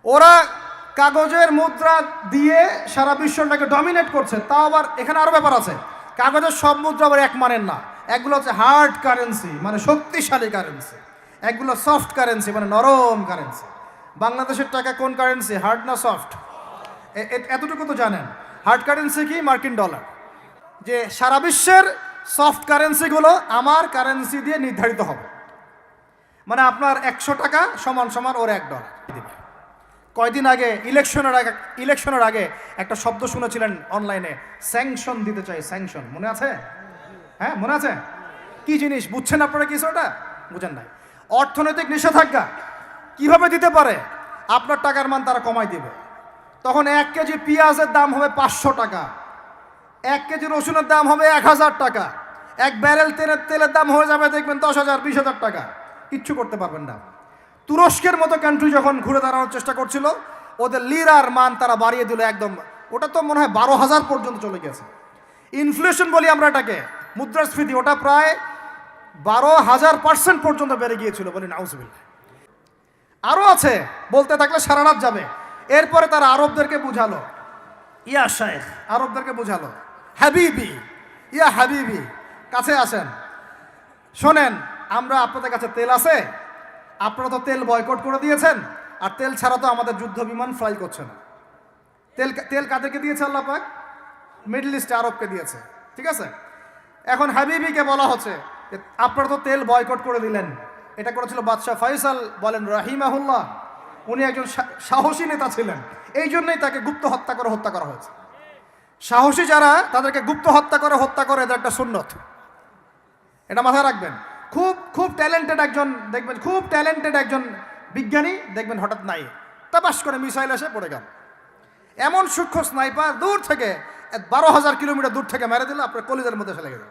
ওরা কাগজের মুদ্রা দিয়ে সারা বিশ্বটাকে ডমিনেট করছে। তাও আবার এখানে আরও ব্যাপার আছে, কাগজের সব মুদ্রা আবার এক মানের না। একগুলো হচ্ছে হার্ড কারেন্সি, মানে শক্তিশালী কারেন্সি। একগুলো সফট কারেন্সি, মানে নরম কারেন্সি। বাংলাদেশের টাকা কোন কারেন্সি, হার্ড না সফট? এতটুকু তো জানেন। হার্ড কারেন্সি কি? মার্কিন ডলার। যে সারা বিশ্বের সফট কারেন্সিগুলো আমার কারেন্সি দিয়ে নির্ধারিত হবে। মানে আপনার 100 টাকা সমান সমান ওর $1 দিবে। কয়দিন আগে ইলেকশনের আগে একটা শব্দ শুনেছিলেন অনলাইনে, স্যাংশন দিতে চাই, স্যাংশন। মনে আছে? হ্যাঁ, মনে আছে? কি জিনিস বুঝছেন আপনারা? কিছু ওটা বুঝেন নাই। অর্থনৈতিক নিষেধাজ্ঞা কিভাবে দিতে পারে? আপনার টাকার মান তারা কমাই দিবে। তখন 1 কেজি পেঁয়াজের দাম হবে 500 টাকা, 1 কেজি রসুনের দাম হবে 1000 টাকা, 1 ব্যারেল তেলের দাম হয়ে যাবে দেখবেন 10,000 20,000 টাকা। কিচ্ছু করতে পারবেন না। তুরস্কের মতো কান্ট্রি যখন ঘুরে দাঁড়ানোর চেষ্টা করছিল, ওদের লিরার মান তারা বাড়িয়ে দিল একদম। ওটা তো মনে হয় 12,000 পর্যন্ত চলে গেছে। ইনফ্লেশন বলি আমরা এটাকে, মুদ্রাস্ফীতি, ওটা প্রায় 12,000% পর্যন্ত বেড়ে গিয়েছিল। বলি নাউজুবিল্লাহ। আরও আছে, বলতে থাকলে সারা রাত যাবে। এরপরে তারা আরবদেরকে বুঝালো, ইয়া শেখ, আরবদেরকে বুঝালো, হাবিবি, ইয়া হাবিবি, কাছে আসেন, শোনেন, আমরা আপনাদের কাছে তেল আছে, আপনারা তো তেল বয়কট করে দিয়েছেন, আর তেল ছাড়া তো আমাদের যুদ্ধ বিমান ফ্লাই করছে না। তেল কাদেরকে দিয়েছে আল্লাহ পাক? মিডল ইস্টে আরবকে দিয়েছে। ঠিক আছে, এখন হাবিবিকে বলা হচ্ছে যে আপনারা তো তেল বয়কট করে দিলেন। এটা করেছিল বাদশাহ ফয়সাল, বলেন রাহিমাহুল্লাহ। উনি একজন সাহসী নেতা ছিলেন, এই জন্যই তাকে গুপ্ত হত্যা করা হয়েছে। সাহসী যারা, তাদেরকে গুপ্ত হত্যা করে এদের একটা সুন্নত, এটা মাথায় রাখবেন। খুব ট্যালেন্টেড একজন দেখবেন, খুব ট্যালেন্টেড একজন বিজ্ঞানী দেখবেন, হঠাৎ নাই, তাপাস করে মিসাইল এসে পড়ে গেল। এমন সূক্ষ্ম স্নাইপার দূর থেকে 12,000 কিলোমিটার দূর থেকে মেরে দিল, আপনার কলিজার মধ্যে ফেলে গেল।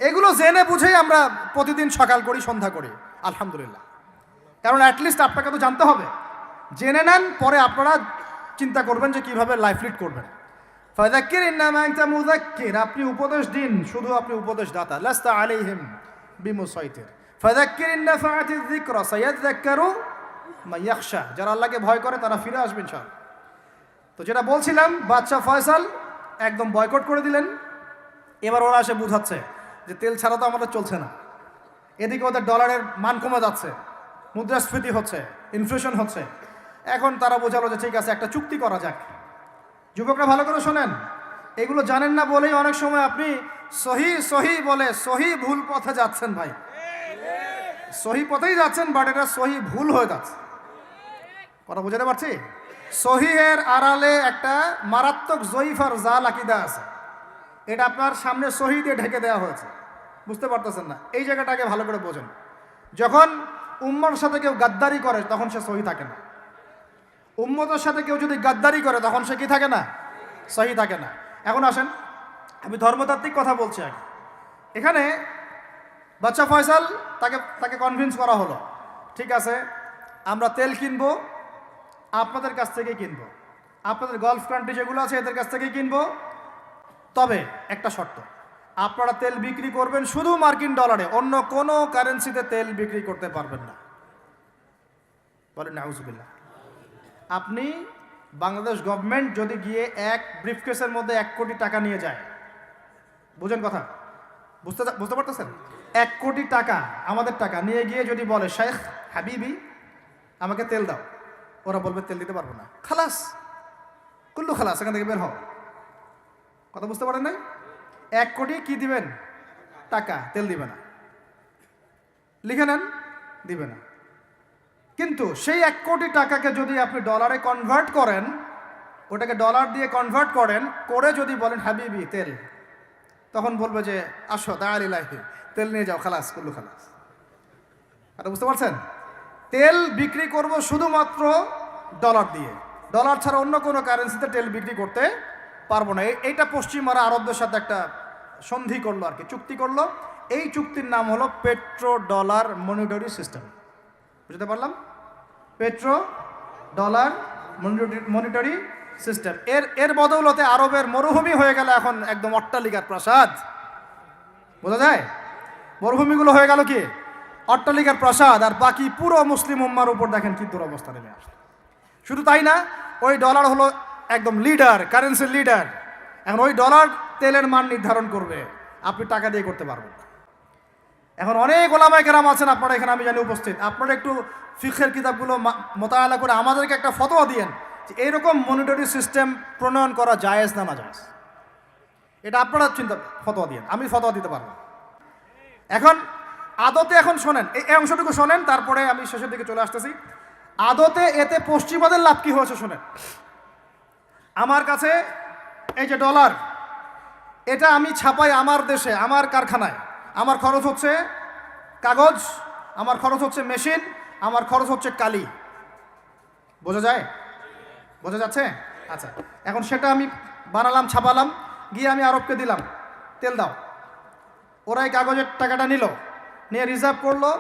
এগুলো জেনে বুঝেই আমরা প্রতিদিন সকাল করি, সন্ধ্যা করি, আলহামদুলিল্লাহ। কারণ অ্যাটলিস্ট আপনাকে তো জানতে হবে। জেনে নেন, পরে আপনারা চিন্তা করবেন যে কিভাবে লাইফ লিড করবেন। ফাযাক্কির ইন্নামা আনতা মুযাক্কির, আপনি উপদেশ দিন, শুধু আপনি উপদেশ দাতা। লাস্তা আলাইহিম বিমুসাইতির। ফাযাক্কির ইন নাফাআতিয যিকরা সায়াযাক্কারু মান ইয়াখশা, যারা আল্লাহকে ভয় করে তারা ফিরে আসবে ইনশাআল্লাহ। তো যেটা বলছিলাম, বাদশাহ ফয়সাল একদম বয়কট করে দিলেন। এবার ওরা এসে বুঝাচ্ছে যে তেল ছাড়া তো আমাদের চলছে না। এদিকে ওদের ডলারের মান কমে যাচ্ছে, মুদ্রাস্ফীতি হচ্ছে, ইনফ্লেশন হচ্ছে। এখন তারা বোঝালো যে ঠিক আছে, একটা চুক্তি করা যাক। যুবকরা ভালো করে শোনেন, এগুলো জানেন না বলেই অনেক সময় আপনি সহি বলে সহি ভুল পথে যাচ্ছেন। ভাই, সহি পথেই যাচ্ছেন, বাট এটা সহি ভুল হয়ে যাচ্ছে। কথা বুঝাতে পারছি? সহিহের আড়ালে একটা মারাত্মক জয়ীফ আর জাল আকিদা আছে। এটা আপনার সামনে সহি দিয়ে ঢেকে দেওয়া হয়েছে, বুঝতে পারতেছেন না। এই জায়গাটাকে ভালো করে বোঝেন। যখন উম্মার সাথে কেউ গাদ্দারি করে তখন সে সহি থাকে না। উম্মতের সাথে কেউ যদি গাদ্দারি করে তখন সে কি থাকে না? সহি থাকে না। এখন আসেন, আমি ধর্মতাত্ত্বিক কথা বলছি আগে। এখানে বাদশাহ ফয়সাল, তাকে কনভিন্স করা হলো, ঠিক আছে আমরা তেল কিনবো, আপনাদের কাছ থেকে কিনবো, আপনাদের গলফ কান্ট্রি যেগুলো আছে এদের কাছ থেকে কিনবো। তবে একটা শর্ত, আপনারা তেল বিক্রি করবেন শুধু মার্কিন ডলারে, অন্য কোনো কারেন্সিতে তেল বিক্রি করতে পারবেন না। বলেন নাউজুবিল্লাহ। আপনি বাংলাদেশ গভর্নমেন্ট যদি গিয়ে এক ব্রিফকেসের মধ্যে 1 কোটি টাকা নিয়ে যায়, বুঝেন কথা, বুঝতে পারতেছেন? 1 কোটি টাকা আমাদের টাকা নিয়ে গিয়ে যদি বলে শেখ হাবিবি আমাকে তেল দাও, ওরা বলবে তেল দিতে পারবো না, খালাস, কুল্লু খালাস, এখান থেকে বের হও। কথা বুঝতে পারেন নাই? 1 কোটি কি দিবেন? টাকা, তেল দিবে না। লিখে নেন, দিবে না। কিন্তু সেই 1 কোটি টাকাকে যদি আপনি ডলারে কনভার্ট করেন, ওটাকে ডলার দিয়ে কনভার্ট করেন, করে যদি বলেন হাবিবি তেল, তখন বলবে যে আসো দাঁড়িয়ে তেল নিয়ে যাও, খালাস, কুল্লু খালাস। এটা বুঝতে পারছেন? তেল বিক্রি করব শুধুমাত্র ডলার দিয়ে, ডলার ছাড়া অন্য কোনো কারেন্সিতে তেল বিক্রি করতে পারবো না। এইটা পশ্চিমারা আরবদের সাথে একটা সন্ধি করলো আর কি, চুক্তি করলো। এই চুক্তির নাম হলো পেট্রো ডলার মনিটরি সিস্টেম। বুঝতে পারলাম? Petro dollar monetary system. এর বদৌলতে আরবের মরুভূমি হয়ে গেল এখন একদম অট্টালিকার প্রাসাদ। বোঝা যায়? মরুভূমিগুলো হয়ে গেল কি অট্টালিকার প্রাসাদ, আর বাকি পুরো মুসলিম উম্মার উপর দেখেন কি দুরবস্থা নেমে আসে। শুধু তাই না, ওই ডলার হলো একদম লিডার, কারেন্সির লিডার। এখন ওই ডলার তেলের মান নির্ধারণ করবে, আপনি টাকা দিয়ে করতে পারবেন না। এখন অনেক ওলামায়ে কেরাম আছেন আপনারা এখানে, আমি জানি উপস্থিত, আপনারা একটু ফিকহের কিতাবগুলো মোতালা করে আমাদেরকে একটা ফতোয়া দিয়েন যে এইরকম মনিটরি সিস্টেম প্রণয়ন করা জায়েজ না নাজায়েজ। এটা আপনারা ফতোয়া দিয়েন, আমি ফতোয়া দিতে পারবো। এখন আদতে এখন শোনেন, এই অংশটুকু শোনেন, তারপরে আমি শেষের দিকে চলে আসতেছি। আদতে এতে পশ্চিমাদের লাভ কি হয়েছে শোনেন। আমার কাছে এই যে ডলার, এটা আমি ছাপাই আমার দেশে, আমার কারখানায়। আমার খরচ হচ্ছে কাগজ, আমার খরচ হচ্ছে মেশিন, আমার খরচ হচ্ছে কালি। বোঝা যায়? বোঝা যাচ্ছে? আচ্ছা, এখন সেটা আমি বানালাম, ছাপালাম, গিয়ে আমি আরবকে দিলাম, তেল দাও। ওরা এই কাগজের টাকাটা নিল, নিয়ে রিজার্ভ করলো,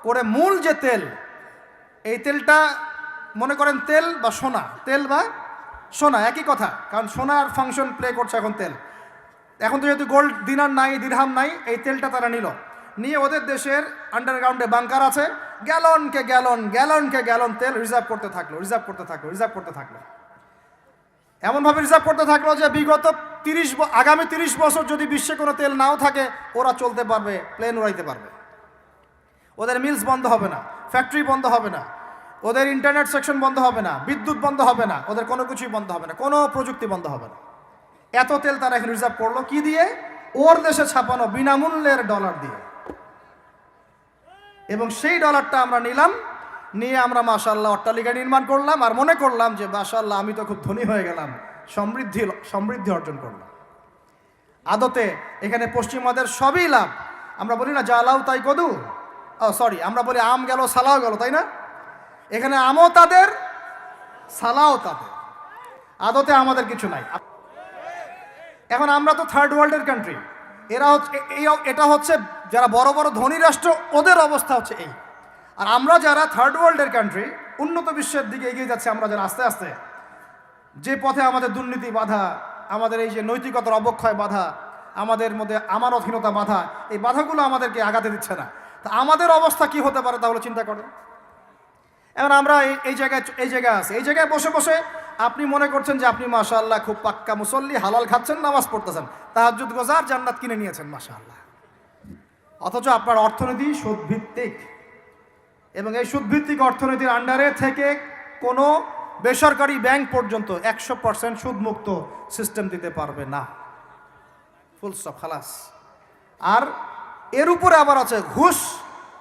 করে মূল যে তেল, এই তেলটা মনে করেন তেল বা সোনা, তেল বা সোনা একই কথা, কারণ সোনার ফাংশন প্লে করছে এখন তেল। এখন তো যেহেতু গোল্ড দিনার নাই, দিরহাম নাই, এই তেলটা তারা নিল, নিয়ে ওদের দেশের আন্ডারগ্রাউন্ডে বাংকার আছে, গ্যালনকে গ্যালন গ্যালনকে গ্যালন তেল রিজার্ভ করতে থাকলো, রিজার্ভ করতে থাকলো, রিজার্ভ করতে থাকলো। এমনভাবে রিজার্ভ করতে থাকলো যে বিগত আগামী 30 বছর যদি বিশ্বে কোনো তেল নাও থাকে, ওরা চলতে পারবে, প্লেন উড়াইতে পারবে। ওদের মিলস বন্ধ হবে না, ফ্যাক্টরি বন্ধ হবে না, ওদের ইন্টারনেট সেকশন বন্ধ হবে না, বিদ্যুৎ বন্ধ হবে না, ওদের কোনো কিছুই বন্ধ হবে না, কোনো প্রযুক্তি বন্ধ হবে না। এত তেল তারা এখন রিজার্ভ করলো কি দিয়ে? ওর দেশে ছাপানো বিনামূল্যের ডলার দিয়ে। এবং সেই ডলারটা আমরা নিলাম, নিয়ে আমরা মাশাআল্লাহ অট্টালিকা নির্মাণ করলাম, আর মনে করলাম যে মাশাআল্লাহ আমি তো খুব ধনী হয়ে গেলাম, সমৃদ্ধি অর্জন করলাম। আদতে এখানে পশ্চিমাদের সবই লাভ। আমরা বলি না জালাও তাই কদু, সরি, আমরা বলি আম গেল সালাও গেল, তাই না? এখানে আমও তাদের, সালাও তাদের, আদতে আমাদের কিছু নাই। এখন আমরা তো থার্ড ওয়ার্ল্ডের কান্ট্রি, এটা হচ্ছে যারা বড় বড় ধনী রাষ্ট্র, ওদের অবস্থা হচ্ছে এই। আর আমরা যারা থার্ড ওয়ার্ল্ডের কান্ট্রি, উন্নত বিশ্বের দিকে এগিয়ে যাচ্ছে, আমরা যারা আস্তে আস্তে, যে পথে আমাদের দুর্নীতি বাধা, আমাদের এই যে নৈতিকতার অবক্ষয় বাধা, আমাদের মধ্যে আমানতহীনতা বাধা, এই বাধাগুলো আমাদেরকে আগাতে দিচ্ছে না। তা আমাদের অবস্থা কি হতে পারে তাহলে চিন্তা করেন। এখন আমরা এই জায়গায় আছি, এই জায়গায় বসে বসে আপনি মনে করছেন যে আপনি মাশাআল্লাহ খুব পাক্কা মুসল্লি, হালাল খাচ্ছেন, নামাজ পড়তেছেন, তাহাজ্জুদ গোজার, জান্নাত কিনে নিয়েছেন মাশাআল্লাহ। অথচ আপনার অর্থনীতি সুদভিত্তিক, এবং এই সুদভিত্তিক অর্থনীতির আন্ডারে থেকে কোনো বেসরকারি ব্যাংক পর্যন্ত 100% সুদমুক্ত সিস্টেম দিতে পারবে না। ফুল স্টপ, খালাস। আর এর উপরে আবার আছে ঘুষ,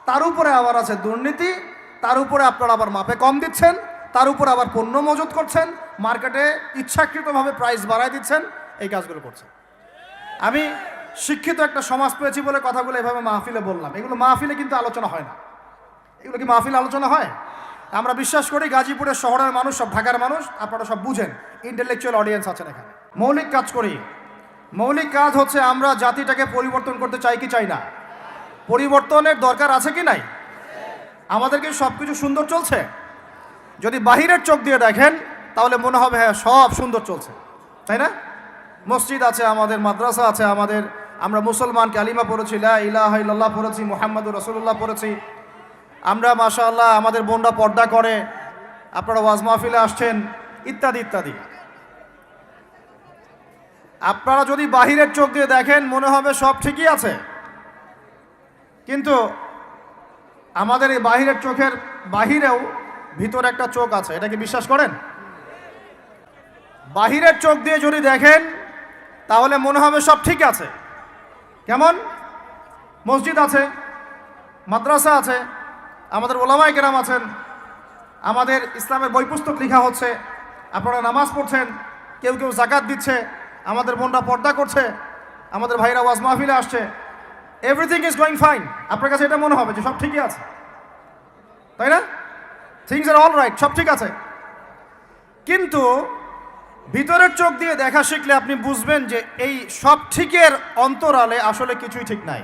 তার উপরে আবার আছে দুর্নীতি, তার উপরে আপনারা আবার মাপে কম দিচ্ছেন, তার উপরে আবার পণ্য মজুত করছেন, মার্কেটে ইচ্ছাকৃতভাবে প্রাইস বাড়ায় দিচ্ছেন, এই কাজগুলো করছেন। আমি শিক্ষিত একটা সমাজ পেয়েছি বলে কথাগুলো এভাবে মাহফিলে বললাম। এগুলো মাহফিলে কিন্তু আলোচনা হয় না। এগুলো কি মাহফিল আলোচনা হয়? আমরা বিশ্বাস করি গাজীপুরের শহরের মানুষ, সব ঢাকার মানুষ, আপনারা সব বুঝেন, ইন্টেলেকচুয়াল অডিয়েন্স আছেন এখানে। মৌলিক কাজ করি। মৌলিক কাজ হচ্ছে আমরা জাতিটাকে পরিবর্তন করতে চাই কি চাই না? পরিবর্তনের দরকার আছে কি নাই? আমাদেরকে সব কিছু সুন্দর চলছে? যদি বাহিরের চোখ দিয়ে দেখেন তাহলে মনে হবে হ্যাঁ সব সুন্দর চলছে, তাই না? মসজিদ আছে আমাদের, মাদ্রাসা আছে আমাদের, আমরা মুসলমান কালিমা পড়েছি, লা ইলাহা ইল্লাল্লাহ পড়েছি, মুহাম্মাদুর রাসূলুল্লাহ পড়েছি, আমরা মাশাআল্লাহ আমাদের বোনরা পর্দা করে, আপনারা ওয়াজ মাহফিলে আসছেন, ইত্যাদি ইত্যাদি। আপনারা যদি বাহিরের চোখ দিয়ে দেখেন মনে হবে সব ঠিকই আছে, কিন্তু আমাদের এই বাহিরের চোখের বাহিরেও ভিতরে একটা চোখ আছে, এটা কি বিশ্বাস করেন? বাহিরের চোখ দিয়ে যদি দেখেন তাহলে মনে হবে সব ঠিক আছে। কেমন? মসজিদ আছে, মাদ্রাসা আছে, আমাদের ওলামায়ে কেরাম আছেন, আমাদের ইসলামের বই পুস্তক লেখা হচ্ছে, আপনারা নামাজ পড়ছেন, কেউ কেউ যাকাত দিচ্ছে, আমাদের বোনরা পর্দা করছে, আমাদের ভাইরা ওয়াজ মাহফিলে আসছে, এভরিথিং ইজ গোয়িং ফাইন। আপনার কাছে এটা মনে হবে যে সব ঠিকই আছে, তাই না? থিংস আর অল রাইট, সব ঠিক আছে। কিন্তু ভিতরের চোখ দিয়ে দেখা শিখলে আপনি বুঝবেন যে এই সব ঠিকের অন্তরালে আসলে কিছুই ঠিক নাই।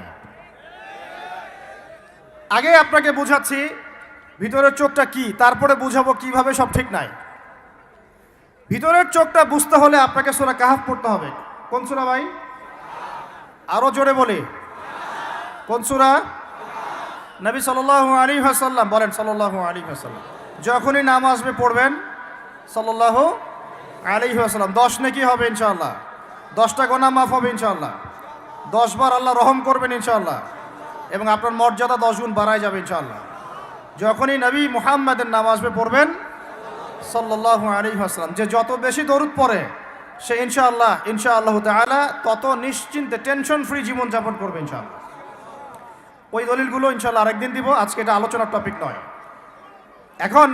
আগে আপনাকে বোঝাচ্ছি ভিতরের চোখটা কি, তারপরে বুঝাবো কিভাবে সব ঠিক নাই। ভিতরের চোখটা বুঝতে হলে আপনাকে সূরা কাহফ পড়তে হবে। কোন সূরা ভাই? আরো জোরে বলি, কোন সূরা? নবী সাল্লাল্লাহু আলাইহি ওয়াসাল্লাম বলেন, সাল্লাল্লাহু আলাইহি ওয়াসাল্লাম যখনই নাম আসবে পড়বেন সাল্লাল্লাহু আলাইহি ওয়াসাল্লাম। 10 নেকি হবে ইনশাআল্লাহ, 10টা গুনাহ মাফ হবে ইনশাআল্লাহ, 10 বার আল্লাহ রহম করবেন ইনশাআল্লাহ, এবং আপনার মর্যাদা 10 গুণ বাড়ায় যাবে ইনশাআল্লাহ। যখনই নবী মুহাম্মাদের নাম আসবে পড়বেন সাল্লাল্লাহু আলাইহি ওয়াসাল্লাম। যে যত বেশি দরুদ পড়ে সে ইনশাআল্লাহ তাআলা তত নিশ্চিন্তে টেনশন ফ্রি জীবন যাপন করবে ইনশাআল্লাহ। ওই দলিলগুলো ইনশাআল্লাহ আরেকদিন দিব, আজকে এটা আলোচনার টপিক নয়। এখন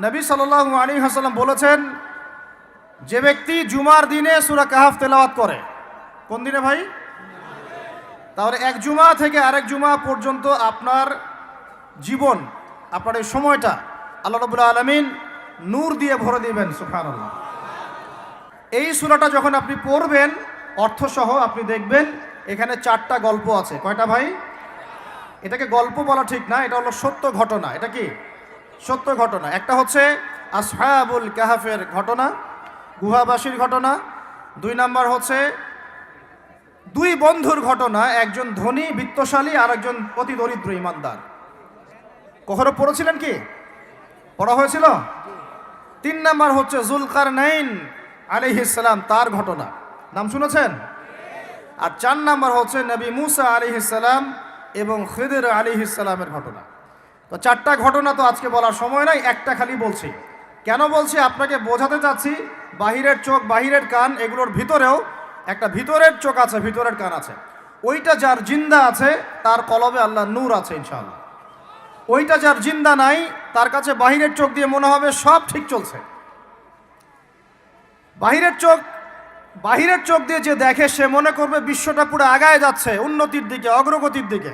নবী সাল্লাল্লাহু আলাইহি ওয়াসাল্লাম বলেছেন, যে ব্যক্তি জুমার দিনে সূরা কাহফ তেলাওয়াত করে, কোন দিনে ভাই? তাহলে এক জুমা থেকে আরেক জুমা পর্যন্ত আপনার জীবন, আপনার এই সময়টা আল্লাহ রাব্বুল আলামিন নূর দিয়ে ভরে দিবেন। সুবহানাল্লাহ। এই সূরাটা যখন আপনি পড়বেন অর্থসহ, আপনি দেখবেন এখানে 4টা গল্প আছে। কয়টা ভাই? এটাকে গল্প বলা ঠিক না, এটা হলো সত্য ঘটনা। এটা কি? সত্য ঘটনা। একটা হচ্ছে আসহাবুল কাহফের ঘটনা, গুহাবাসীর ঘটনা। 2 নাম্বার হচ্ছে 2 বন্ধুর ঘটনা, একজন ধনী বিত্তশালী আর একজন অতি দরিদ্র ইমানদার। কখনো পড়েছিলেন কি? পড়া হয়েছিল? 3 নাম্বার হচ্ছে যুলকারনাইন আলাইহিস সালাম, তার ঘটনা, নাম শুনেছেন? আর 4 নাম্বার হচ্ছে নবী মুসা আলাইহিস সালাম এবং খিদির আলাইহিস সালামের ঘটনা। তো 4টা ঘটনা তো আজকে বলার সময় নাই, একটা খালি বলছি। কেন বলছি? আপনাকে বোঝাতে চাচ্ছি বাহিরের চোখ, বাহিরের কান, এগুলোর ভিতরেও একটা ভিতরের চোখ আছে, ভিতরের কান আছে। ওইটা যার জিন্দা আছে তার কলবে আল্লাহ নূর আছে ইনশাআল্লাহ। ওইটা যার জিন্দা নাই তার কাছে বাহিরের চোখ দিয়ে মনে হবে সব ঠিক চলছে। বাহিরের চোখ দিয়ে যে দেখে সে মনে করবে বিশ্বটা পুরো আগায় যাচ্ছে, উন্নতির দিকে, অগ্রগতির দিকে।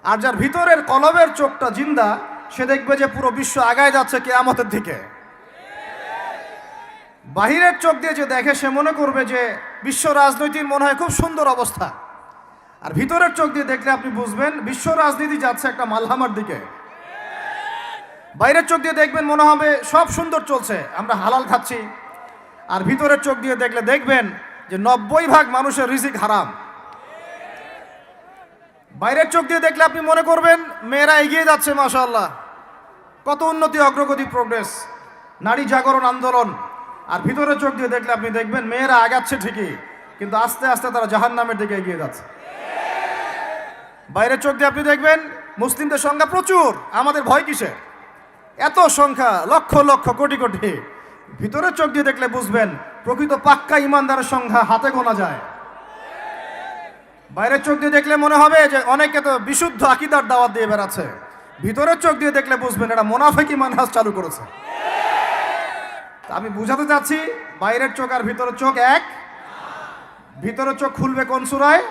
আর যার ভিতরের কলবের চোখটা জিন্দা, সে দেখবে যে পুরো বিশ্ব আগায় যাচ্ছে কিয়ামতের দিকে। বাহিরের চোখ দিয়ে যে দেখে সে মনে করবে যে বিশ্ব রাজনীতির মনে হয় খুব সুন্দর অবস্থা। আর ভিতরের চোখ দিয়ে দেখলে আপনি বুঝবেন বিশ্ব রাজনীতি যাচ্ছে একটা মালহামার দিকে। বাইরের চোখ দিয়ে দেখবেন মনে হবে সব সুন্দর চলছে, আমরা হালাল খাচ্ছি। আর ভিতরের চোখ দিয়ে দেখলে দেখবেন যে 90% মানুষের রিজিক হারাম। বাইরের চোখ দিয়ে দেখলে আপনি মনে করবেন মেয়েরা এগিয়ে যাচ্ছে, মাশাআল্লাহ, কত উন্নতি, অগ্রগতি, প্রোগ্রেস, নারী জাগরণ আন্দোলন। আর ভিতরের চোখ দিয়ে দেখলে আপনি দেখবেন মেয়েরা আগাচ্ছে ঠিকই, কিন্তু আস্তে আস্তে তারা জাহান্নামের দিকে এগিয়ে যাচ্ছে। বাইরের চোখ দিয়ে আপনি দেখবেন মুসলিমদের সংখ্যা প্রচুর, আমাদের ভয় কিসে, এত সংখ্যা, লক্ষ লক্ষ, কোটি কোটি। ভিতরের চোখ দিয়ে দেখলে বুঝবেন প্রকৃত পাক্কা ইমানদারের সংখ্যা হাতে গোনা যায়। বাইরের চোখ দিয়ে দেখলে মনে হবে যে অনেকে তো বিশুদ্ধ আকীদার দাওয়াত দিয়ে বেড়াচ্ছে। ভিতরের চোখ দিয়ে দেখলে বুঝবেন এটা মুনাফিকি মানহাজ চালু করেছে। আমি বুঝাতে চাচ্ছি বাইরের চোখ আর ভিতরের চোখ এক। ভিতরের চোখ খুলবে কোন সূরায়?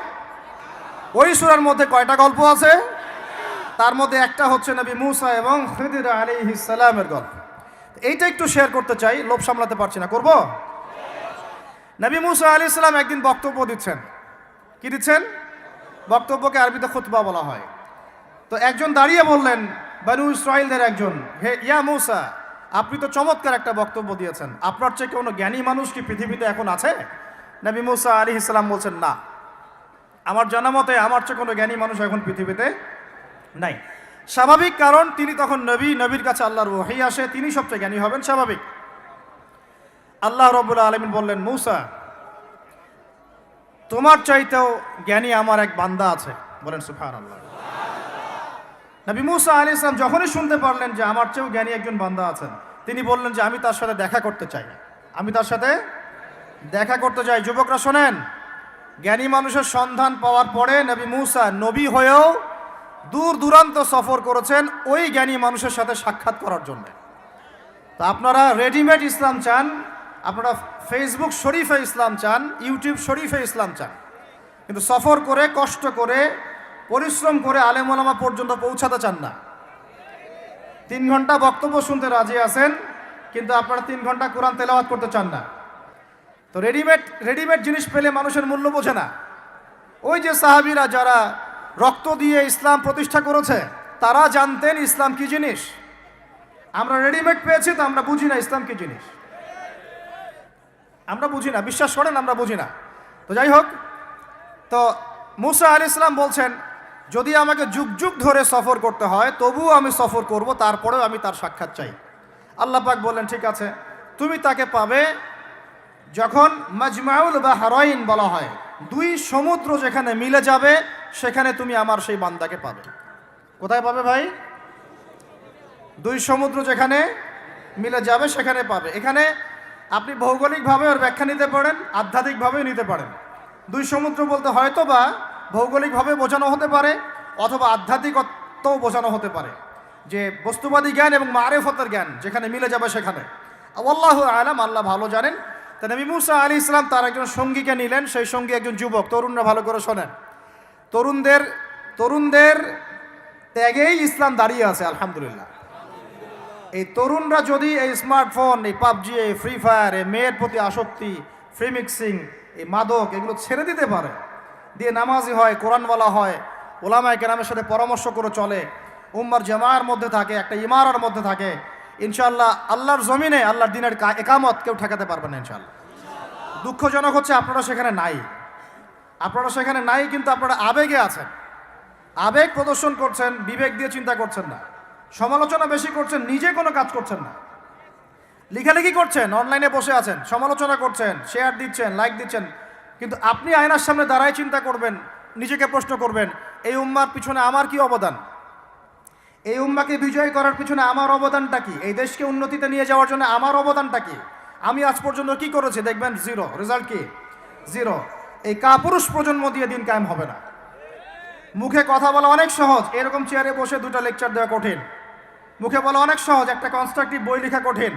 ওই সূরার মধ্যে কয়টা গল্প আছে? তার মধ্যে একটা হচ্ছে নবী মুসা এবং খিদির আলাইহিস সালামের গল্প। এইটা একটু শেয়ার করতে চাই, লোভ সামলাতে পারছি না, করব? নবী মুসা আলাইহিস সালাম একদিন বক্তব্য দিচ্ছেন। কি দিচ্ছেন? বক্তব্যকে আরবিতে খুতবা বলা হয়। তো একজন দাঁড়িয়ে বললেন, বনু ইসরাঈলদের একজন, হে ইয়া মুসা, আপনি তো চমৎকার একটা বক্তব্য দিয়েছেন, আপনার চেয়ে কোনো জ্ঞানী মানুষ কি পৃথিবীতে এখন আছে? নবী মুসা আলাইহিস সালাম বলছেন, না, আমার জানা মতে আমার চেয়ে কোনো জ্ঞানী মানুষ এখন পৃথিবীতে নাই। স্বাভাবিক, কারণ তিনি তখন নবী, নবীর কাছে আল্লাহর ওহী আসে, তিনি সবচেয়ে জ্ঞানী হবেন, স্বাভাবিক। আল্লাহ রাব্বুল আলামিন বললেন, মুসা, তোমার চাইতেও জ্ঞানী আমার এক বান্দা আছে। বলেন সুবহানাল্লাহ। নবী মুসা আলাইহিস সালাম যখনই শুনতে পারলেন যে আমার চেয়েও জ্ঞানী একজন বান্দা আছেন, তিনি বললেন যে আমি তার সাথে দেখা করতে চাই, আমি তার সাথে দেখা করতে চাই। যুবকরা শোনেন, জ্ঞানী মানুষের সন্ধান পাওয়ার পরে নবী মুসা নবী হয়েও দূর দূরান্ত সফর করেছেন ওই জ্ঞানী মানুষের সাথে সাক্ষাৎ করার জন্য। তো আপনারা রেডিমেড ইসলাম চান, আপনারা ফেসবুক শরীফে ইসলাম চান, ইউটিউব শরীফে ইসলাম চান, কিন্তু সফর করে, কষ্ট করে, পরিশ্রম করে আলেম ওলামা পর্যন্ত পৌঁছাতে চান না। 3 ঘন্টা বক্তব্য শুনতে রাজি আছেন, কিন্তু আপনারা 3 ঘন্টা কোরআন তেলাওয়াত করতে চান না। তো রেডিমেড জিনিস পেলে মানুষের মূল্য বোঝে না। ওই যে সাহাবীরা যারা রক্ত দিয়ে ইসলাম প্রতিষ্ঠা করেছে, তারা জানতেন ইসলাম কি জিনিস। আমরা রেডিমেড পেয়েছি তো আমরা বুঝি না ইসলাম কি জিনিস, আমরা বুঝি না, বিশ্বাস করেন আমরা বুঝি না। তো যাই হোক, তো মুসা আলাইহিস সালাম বলছেন, যদি আমাকে যুগ যুগ ধরে সফর করতে হয় তবুও আমি সফর করব, তারপরেও আমি তার সাক্ষাৎ চাই। আল্লাহ পাক বললেন ঠিক আছে, তুমি তাকে পাবে যখন মাজমাউল বাহরাইন বলা হয়, দুই সমুদ্র যেখানে মিলে যাবে সেখানে তুমি আমার সেই বান্দাকে পাবে। কোথায় পাবে ভাই? দুই সমুদ্র যেখানে মিলে যাবে সেখানে পাবে। এখানে আপনি ভৌগোলিকভাবে ওর ব্যাখ্যা নিতে পারেন, আধ্যাত্মিকভাবেও নিতে পারেন। দুই সমুদ্র বলতে হয়তো বা ভৌগোলিকভাবে বোঝানো হতে পারে অথবা আধ্যাত্মিকত্বও বোঝানো হতে পারে, যে বস্তুবাদী জ্ঞান এবং মারেফতের জ্ঞান যেখানে মিলে যাবে সেখানে। আল্লাহু আলাম, আল্লাহ ভালো জানেন। তা নবী মুসা আলাইহিস সালাম তার একজন সঙ্গীকে নিলেন, সেই সঙ্গী একজন যুবক। তরুণরা ভালো করে শোনেন, তরুণদের ত্যাগেই ইসলাম দাঁড়িয়ে আছে আলহামদুলিল্লাহ। এই তরুণরা যদি এই স্মার্টফোন, এই পাবজি, এই ফ্রি ফায়ার, এই মেয়ের প্রতি আসক্তি, ফ্রি মিক্সিং, এই মাদক এগুলো ছেড়ে দিতে পারে, দিয়ে নামাজি হয়, কোরআনওয়ালা হয়, ওলামায়ে কেরামের সাথে পরামর্শ করে চলে, উম্মার জামার মধ্যে থাকে, একটা ইমারার মধ্যে থাকে, ইনশাআল্লাহ আল্লাহর জমিনে আল্লাহর দিনের একামত কেউ ঠেকাতে পারবে না ইনশাআল্লাহ। দুঃখজনক হচ্ছে আপনারা সেখানে নাই, কিন্তু আপনারা আবেগে আছেন, আবেগ প্রদর্শন করছেন, বিবেক দিয়ে চিন্তা করছেন না, সমালোচনা বেশি করছেন, নিজে কোনো কাজ করছেন না, লেখালেখি করছেন, অনলাইনে বসে আছেন, সমালোচনা করছেন, শেয়ার দিচ্ছেন, লাইক দিচ্ছেন, কিন্তু আপনি আয়নার সামনে দাঁড়ায় চিন্তা করবেন, নিজেকে প্রশ্ন করবেন, এই উম্মার পিছনে আমার কি অবদান? এই উম্মাকে বিজয় করার পিছনে আমার অবদানটা কি? এই দেশকে উন্নতিতে নিয়ে যাওয়ার জন্য আমার অবদানটা কি? আমি আজ পর্যন্ত কি করেছি? দেখবেন জিরো, রেজাল্ট কি? জিরো। এই কাপুরুষ প্রজন্ম দিয়ে দিন কায়েম হবে না। মুখে কথা বলা অনেক সহজ, এরকম চেয়ারে বসে দুটো লেকচার দেওয়া কঠিন। মুখে বলা অনেক সহজ, একটা কনস্ট্রাকটিভ বই লেখা কঠিন।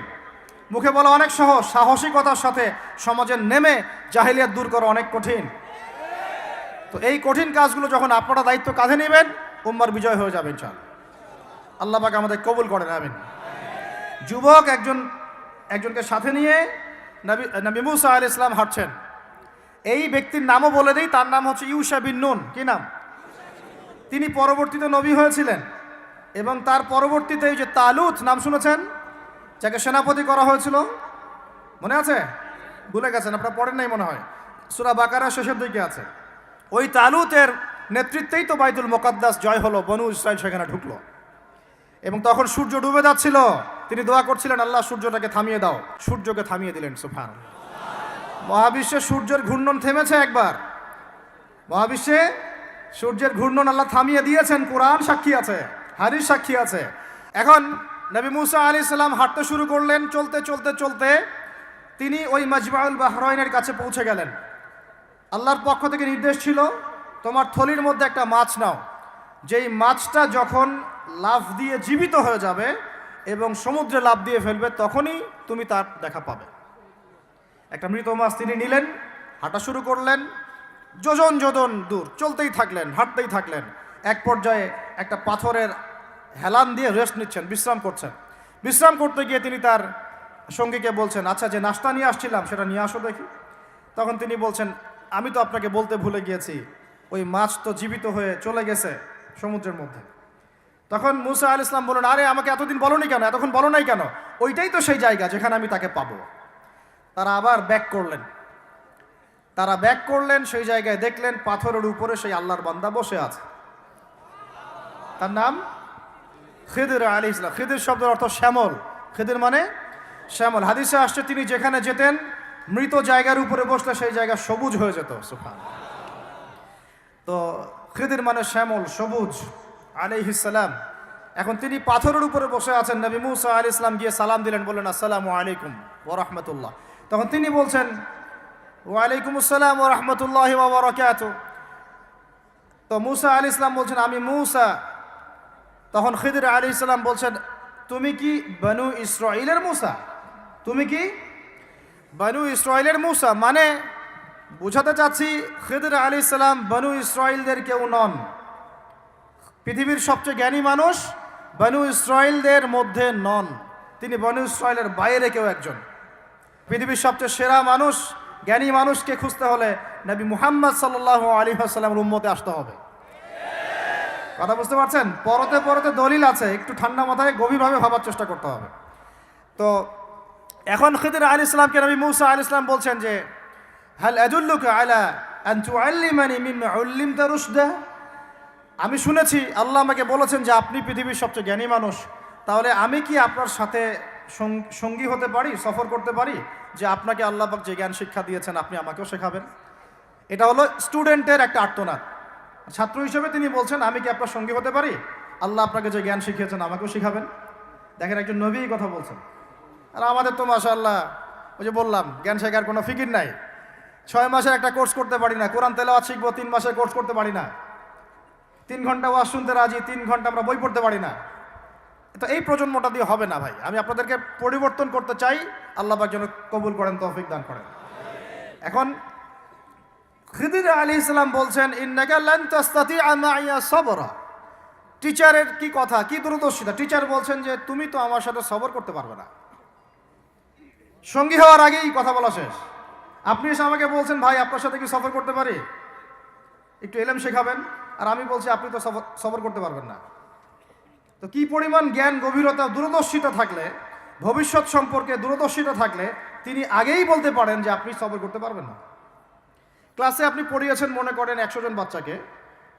মুখে বলা অনেক সহজ, সাহসিকতার সাথে সমাজের নেমে জাহেলিয়াত দূর করা অনেক কঠিন। তো এই কঠিন কাজগুলো যখন আপনারা দায়িত্ব কাঁধে নেবেন, উম্মার বিজয় হয়ে যাবে ইনশাআল্লাহ। আল্লাহ পাক আমাদের কবুল করেন, আমিন। যুবক একজনকে সাথে নিয়ে নবী মুসা আলাইহিস সালাম হাঁটছেন। এই ব্যক্তির নামও বলে দেই, তার নাম হচ্ছে ইউশা বিন নুন। কি নাম? তিনি পরবর্তীতে নবী হয়েছিলেন এবং তার পরবর্তীতে এই যে তালুত নাম শুনেছেন, যাকে সেনাপতি করা হয়েছিল, মনে আছে? ভুলে গেছেন, আপনারা পড়েন নাই মনে হয়, সূরা বাকারা শেষের দিকে আছে। ওই তালুতের নেতৃত্বেই তো বাইতুল মুকাদ্দাস জয় হলো, বনু ইসরাইল সেখানে ঢুকলো। এবং তখন সূর্য ডুবে যাচ্ছিল, তিনি দোয়া করছিলেন, আল্লাহ সূর্যটাকে থামিয়ে দাও। সূর্যকে থামিয়ে দিলেন, সুবহানাল্লাহ। মহাবিশ্বে সূর্যের ঘূর্ণন থেমেছে একবার, মহাবিশ্বে সূর্যের ঘূর্ণন আল্লাহ থামিয়ে দিয়েছেন, কোরআন সাক্ষী আছে, হাদিস সাক্ষী আছে। এখন নবী মুসা আলাইহিস সালাম হাঁটতে শুরু করলেন। চলতে চলতে চলতে তিনি ওই মাজমাউল বাহরাইনের কাছে পৌঁছে গেলেন। আল্লাহর পক্ষ থেকে নির্দেশ ছিল, তোমার থলির মধ্যে একটা মাছ নাও, যেই মাছটা যখন লাফ দিয়ে জীবিত হয়ে যাবে এবং সমুদ্রে লাফ দিয়ে ফেলবে, তখনই তুমি তার দেখা পাবে। একটা মৃত মাছ তিনি নিলেন, হাঁটা শুরু করলেন, যোজন যোজন দূর চলতেই থাকলেন, হাঁটতেই থাকলেন। এক পর্যায়ে একটা পাথরের হেলান দিয়ে রেস্ট নিচ্ছেন, বিশ্রাম করছেন। বিশ্রাম করতে গিয়ে তিনি তার সঙ্গীকে বলছেন, আচ্ছা, যে নাস্তা নিয়ে আসছিলাম সেটা নিয়ে আসো দেখি। তখন তিনি বলছেন, আমি তো আপনাকে বলতে ভুলে গিয়েছি, ওই মাছ তো জীবিত হয়ে চলে গেছে সমুদ্রের মধ্যে। তখন মুসা আলাইহিস সালাম বলেন, আরে আমাকে এতদিন বলোনি কেন, এতক্ষণ বলো নাই কেন? ওইটাই তো সেই জায়গা যেখানে আমি তাকে পাবো। তারা আবার ব্যাক করলেন, সেই জায়গায় দেখলেন পাথরের উপরে সেই আল্লাহর বান্দা বসে আছে। তার নাম খিদির আলাইহিস সালাম। খিদির শব্দের অর্থ শ্যামল, খিদির মানে শ্যামল। হাদিসে আসছে, তিনি যেখানে যেতেন মৃত জায়গার উপরে বসলে সেই জায়গা সবুজ হয়ে যেত, সুবহানাল্লাহ। তো খিদির মানে শ্যামল, সবুজ আলাইহিস সালাম। এখন তিনি পাথরের উপরে বসে আছেন। নবী মুসা আলাইহিস সালাম গিয়ে সালাম দিলেন, বললেন, আসসালামু আলাইকুম ওয়া রাহমাতুল্লাহ। তখন তিনি বলছেন, ওয়া আলাইকুম আসসালাম ওয়া রাহমাতুল্লাহি ওয়া বারাকাতুহু। তো মুসা আলাইহিস সালাম বলছেন, আমি মুসা। তখন খিদির আলাইহিস সালাম বলছেন, তুমি কি বনু ইসরাইলের মুসা? তুমি কি বনু ইসরাইলের মুসা? মানে বুঝাতে চাচ্ছি, খিদির আলাইহিস সালাম বনু ইসরাইলদের কেউ নন। পৃথিবীর সবচেয়ে জ্ঞানী মানুষ বনু ইসরাইলদের মধ্যে নন, তিনি বনু ইসরাইলের বাইরে কেউ একজন। পৃথিবীর সবচেয়ে সেরা মানুষ, জ্ঞানী মানুষকে খুঁজতে হলে নবী মুহাম্মদ সাল্লাল্লাহু আলাইহি ওয়াসাল্লামের উম্মতে আসতে হবে। কথা বুঝতে পারছেন? পরতে পরতে দলিল আছে, একটু ঠান্ডা মাথায় গভীরভাবে ভাবার চেষ্টা করতে হবে। তো এখন খিদির আলাইহিস সালামকে নবী মুসা আলাইহিস সালাম বলছেন যে, হাল আদুল্লুকা আলা আন তুআল্লিমানি মিম্মা উল্লিমতা রুশদা? আমি শুনেছি আল্লাহ আমাকে বলেছেন যে আপনি পৃথিবীর সবচেয়ে জ্ঞানী মানুষ, তাহলে আমি কি আপনার সাথে সঙ্গী হতে পারি, সফর করতে পারি, যে আপনাকে আল্লাহ পাক যে জ্ঞান শিক্ষা দিয়েছেন আপনি আমাকেও শেখাবেন? এটা হলো স্টুডেন্টের একটা আর্তনাদ। ছাত্র হিসেবে তিনি বলছেন আমি কি আপনার সঙ্গী হতে পারি, আল্লাহ আপনাকে যে জ্ঞান শিখিয়েছেন আমাকেও শিখাবেন। দেখেন একজন নবী কথা বলছেন। আর আমাদের তো মাশাআল্লাহ ওই যে বললাম জ্ঞান শেখার কোনো ফিকির নাই। 6 মাসের একটা কোর্স করতে পারি না, কোরআন তেলাওয়াত শিখবো 3 মাসের কোর্স করতে পারি না, 3 ঘন্টা ওয়াজ শুনতে রাজি, 3 ঘন্টা আমরা বই পড়তে পারি না। তো এই প্রজন্মটা দিয়ে হবে না ভাই। আমি আপনাদেরকে পরিবর্তন করতে চাই, আল্লাহ পাক যেন কবুল করেন, তৌফিক দান করেন। এখন খিদির আলাইহিস সালাম বলছেন ইন্নাকা লান তাস্তাতিআ মাইয়া সাবরা। টিচারের কি কথা, কি দূরদর্শিতা! টিচার বলছেন যে তুমি তো আমার সাথে সবর করতে পারবে না। সঙ্গী হওয়ার আগেই কথা বলা শেষ। আপনি এসে আমাকে বলছেন ভাই আপনার সাথে কি সফর করতে পারি, একটু এলেম শেখাবেন, আর আমি বলছি আপনি তো সফর করতে পারবেন না। তো কি পরিমাণ জ্ঞান গভীরতা দূরদর্শিতা থাকলে, ভবিষ্যৎ সম্পর্কে দূরদর্শিতা থাকলে তিনি আগেই বলতে পারেন যে আপনি সবর করতে পারবেন না। ক্লাসে আপনি পড়িয়েছেন মনে করেন 100 জন বাচ্চাকে,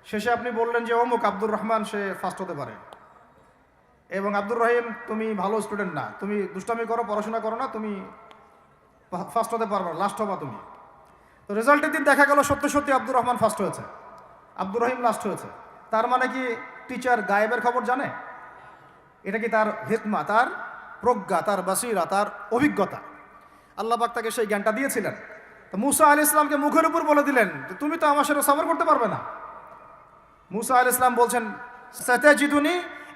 শেষে আপনি বললেন যে অমুক আব্দুর রহমান সে ফার্স্ট হতে পারে, এবং আব্দুর রহিম তুমি ভালো স্টুডেন্ট না, তুমি দুষ্টামি করো, পড়াশোনা করো না, তুমি ফার্স্ট হতে পারবে না, লাস্ট হবা তুমি। তো রেজাল্টের দিন দেখা গেল সত্যি সত্যি আব্দুর রহমান ফার্স্ট হয়েছে, আব্দুর রহিম লাস্ট হয়েছে। তার মানে কি টিচার গায়েবের খবর জানে? এটা কি তার হিকমা, তার প্রজ্ঞা, তার বাসিরা, তার অভিজ্ঞতা? আল্লাহ পাক তাকে সেই জ্ঞানটা দিয়েছিলেন। তো মুসা আলাইহিস সালামকে মুখের উপর বলে দিলেন যে তুমি তো আমার সাথে সবর করতে পারবে না। মুসা আলাইহিস সালাম বলছেন সাতাজিদুনি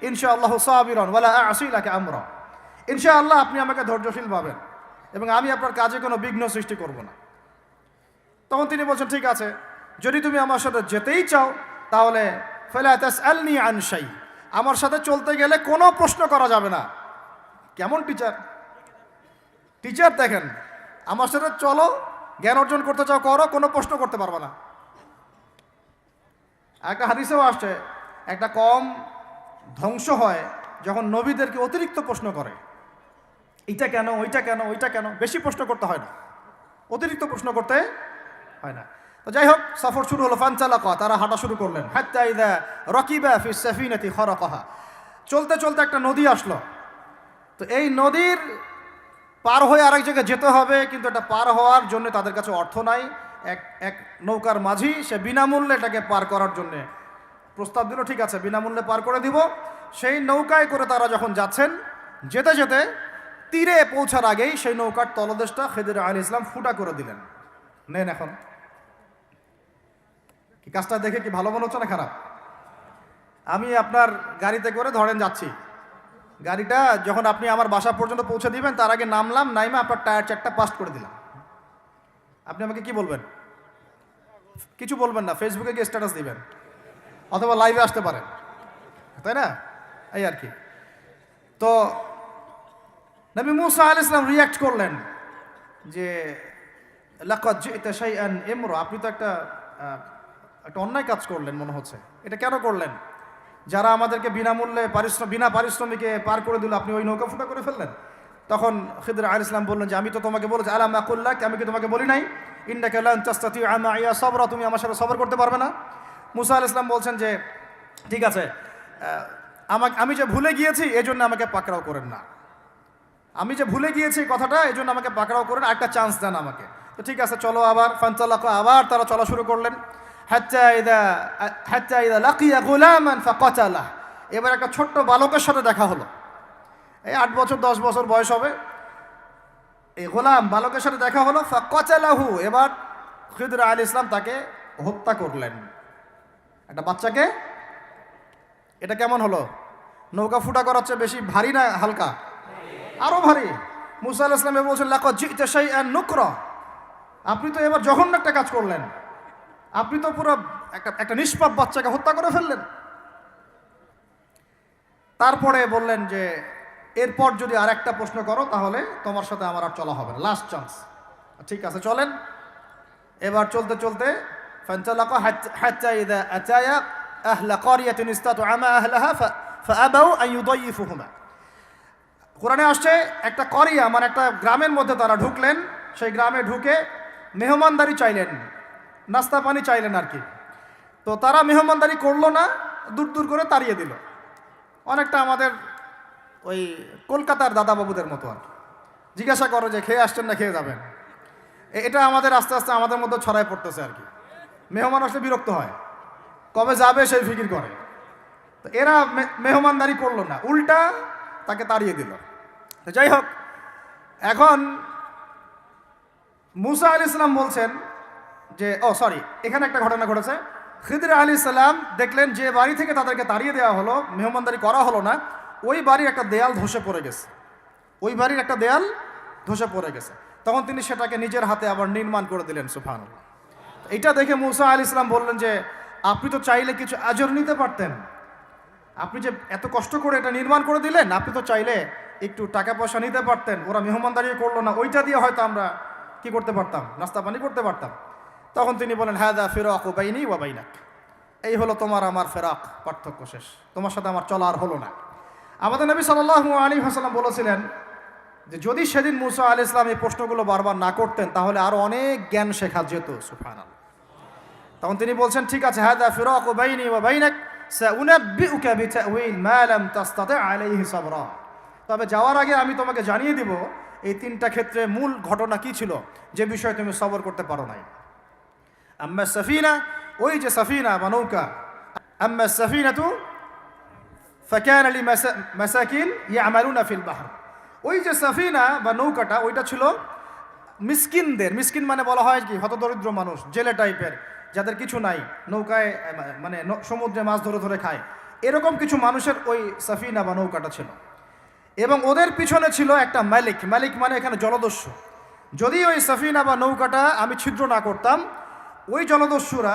ইনশাআল্লাহু সাবিরান ওয়ালা আ'সি লাকা আমরা। ইনশাআল্লাহ আপনি আমাকে ধৈর্যশীল পাবেন এবং আমি আপনার কাজে কোনো বিঘ্ন সৃষ্টি করব না। তখন তিনি বলছেন ঠিক আছে, যদি তুমি আমার সাথে যেতেই চাও তাহলে ফালা তাসআলনি আন শাই, আমার সাথে চলতে গেলে কোনো প্রশ্ন করা যাবে না। কেমন টিচার! টিচার দেখেন, আমার সাথে চলো, জ্ঞান অর্জন করতে চাও করো, কোনো প্রশ্ন করতে পারবে না। একটা হাদিসেও আসছে একটা কম ধ্বংস হয় যখন নবীদেরকে অতিরিক্ত প্রশ্ন করে, এইটা কেন, ওইটা কেন, ওইটা কেন। বেশি প্রশ্ন করতে হয় না, অতিরিক্ত প্রশ্ন করতে হয় না। তো যাই হোক, সফর শুরু হলো। ফানসালাকা, তারা হাঁটা শুরু করলেন। হাত্তা ইযা রাকিবা ফিস সাফিনাতি খারাকাহা, চলতে চলতে একটা নদী আসলো। তো এই নদীর পার হয়ে আরেক জায়গায় যেতে হবে, কিন্তু এটা পার হওয়ার জন্য তাদের কাছে অর্থ নাই। এক নৌকার মাঝি সে বিনামূল্যে এটাকে পার করার জন্যে প্রস্তাব দিল, ঠিক আছে বিনামূল্যে পার করে দিব। সেই নৌকায় করে তারা যখন যাচ্ছেন, যেতে যেতে তীরে পৌঁছার আগেই সেই নৌকার তলদেশটা খিদির আলাইহিস সালাম ফুটা করে দিলেন। নেন এখন কি কাজটা দেখে কি ভালো মনে হচ্ছে না খারাপ? আমি আপনার গাড়িতে করে ধরেন যাচ্ছি, গাড়িটা যখন আপনি আমার বাসা পর্যন্ত পৌঁছে দিবেন তার আগে নামলাম, নাইমা আপনার টায়ার চারটা পাস্ট করে দিলাম। আপনি আমাকে কি বলবেন? কিছু বলবেন না, ফেসবুকে গিয়ে স্ট্যাটাস দিবেন অথবা লাইভে আসতে পারেন, তাই না? এই আর কি। তো নবী মুসা আলাইহিস সালাম রিয়্যাক্ট করলেন যে লাকাদ জি'তা শাইআন ইমরা, আপনি তো একটা অন্যায় কাজ করলেন মনে হচ্ছে। এটা কেন করলেন? যারা আমাদেরকে বিনামূল্যে বিনা পারিশ্রমিকে পার করে দিল, আপনি ওই নৌকা ফুটা করে ফেললেন। তখন খিদির আলাইহিস সালাম বললেন যে আমি তো তোমাকে বলেছি, আলা মা কুল্লাক, আমি কি তোমাকে বলি নাই ইন্নাকা লান তাস্তাতিআ মাইয়া সাবরা, তুমি আমার সাথে সবর করতে পারবে না? মুসা আলাইহিস সালাম বলছেন যে ঠিক আছে, আমি যে ভুলে গিয়েছি এজন্য আমাকে পাকড়াও করেন না, আমি যে ভুলে গিয়েছি কথাটা এজন্য আমাকে পাকড়াও করেন, একটা চান্স দেন আমাকে। তো ঠিক আছে চলো আবার। ফানতালাকা, আবার তারা চলা শুরু করলেন। হাত্তা ইযা লাকিয়া গুলামান ফাকাতালা, এবার একটা ছোট্ট বালকের সাথে দেখা হলো। এই 8 বছর 10 বছর বয়স হবে, এই গোলাম বালকের সাথে দেখা হলো। ফাকাতালাহু, এবার খিদির আলাইহিস সালাম তাকে হত্যা করলেন। একটা বাচ্চাকে, এটা কেমন হলো? নৌকা ফুটা করার চেয়ে বেশি ভারী না হালকা? আরো ভারী। মুসা আলাইহিস সালাম বলছেন লাকাদ জি'তা শাইআন নুকরা, আপনি তো এবার জঘন্য একটা কাজ করলেন, আপনি তো পুরো একটা নিষ্পাপ বাচ্চাকে হত্যা করে ফেললেন। তারপরে বললেন যে এরপর যদি আর একটা প্রশ্ন করো তাহলে তোমার সাথে আমার আর চলা হবে না, লাস্ট চান্স। ঠিক আছে চলেন। এবার চলতে চলতে ফানতালাকা হাত্তা ইযা আতায়া আহলা ক্বরিয়াতিন ইসতাতআমা আহলাহা ফাআবাউ আন ইউদাইফুহুমা। কোরআনে আসছে একটা করিয়া মানে একটা গ্রামের মধ্যে তারা ঢুকলেন। সেই গ্রামে ঢুকে মেহমানদারি চাইলেন, নাস্তা পানি চাইলেন আর কি। তো তারা মেহমানদারি করলো না, দূর দূর করে তাড়িয়ে দিল। অনেকটা আমাদের ওই কলকাতার দাদাবাবুদের মতো আর কি। জিজ্ঞাসা করো যে খেয়ে আসছেন না খেয়ে যাবেন। এটা আমাদের আস্তে আস্তে আমাদের মধ্যে ছড়ায় পড়তেছে আর কি। মেহমান আসলে বিরক্ত হয়, কবে যাবে সেই ফিকির করে। তো এরা মেহমানদারি করলো না, উল্টা তাকে তাড়িয়ে দিল। তো যাই হোক, এখন মুসা আলাইহিস সালাম বলছেন যে এখানে একটা ঘটনা ঘটেছে। খিদর আলাইহিস সালাম দেখলেন যে বাড়ি থেকে তাদেরকে তাড়িয়ে দেওয়া হলো, মেহমানদারি করা হলো না, ওই বাড়ির একটা দেয়াল ধসে পড়ে গেছে। ওই বাড়ির একটা দেয়াল ধসে পড়ে গেছে। তখন তিনি সেটাকে নিজের হাতে আবার নির্মাণ করে দিলেন। সুবহানাল্লাহ। এটা দেখে মুসা আলাইহিস সালাম বললেন যে আপনি তো চাইলে কিছু আজর নিতে পারতেন। আপনি যে এত কষ্ট করে এটা নির্মাণ করে দিলেন, আপনি তো চাইলে একটু টাকা পয়সা নিতে পারতেন। ওরা মেহমানদারি করলো না, ওইটা দিয়ে হয়তো আমরা কি করতে পারতাম, নাস্তা পানি করতে পারতাম। তখন তিনি বলেন হাদা ফিরাকু বাইনি ওয়া বাইনাক, এই হলো তোমার আমার ফেরাক, পার্থক্য শেষ, তোমার সাথে আমার চলা আর হলো না। আমাদের নবী সাল্লাল্লাহু আলাইহি ওয়াসাল্লাম বলেছিলেন যে যদি সেদিন মুসা আলাইহিস সালাম এই প্রশ্নগুলো বারবার না করতেন তাহলে আরো অনেক জ্ঞান শেখা যেত। সুবহানাল্লাহ। তখন তিনি বলছেন ঠিক আছে, হাদা ফিরাকু বাইনি ওয়া বাইনাক সাউনাব্বিউকা বিতাউইল মা লাম তাসতাতি' আলাইহি সাবরা। তবে যাওয়ার আগে আমি তোমাকে জানিয়ে দিব এই তিনটা ক্ষেত্রে মূল ঘটনা কি ছিল যে বিষয়ে তুমি সবর করতে পারো নাই। আম্মা সাফিনা, ওই যে সাফিনা বা নৌকা, আম্মা সাফিনাতু ফাকানা লিমাসাকিন ইয়ামালুনা ফিল বাহর, ওই যে সাফিনা বা নৌকাটা ওইটা ছিল মিসকিনদের, মিসকিন মানে বলা হয় কি হতদরিদ্র মানুষ, জেলে টাইপের, যাদের কিছু নাই, নৌকায় মানে সমুদ্রে মাছ ধরে ধরে খায়, এরকম কিছু মানুষের ওই সাফিনা বা নৌকাটা ছিল। এবং ওদের পিছনে ছিল একটা মালিক, মালিক মানে এখানে জলদস্যু। যদি ওই সাফিনা বা নৌকাটা আমি ছিদ্র না করতাম, ওই জলদস্যুরা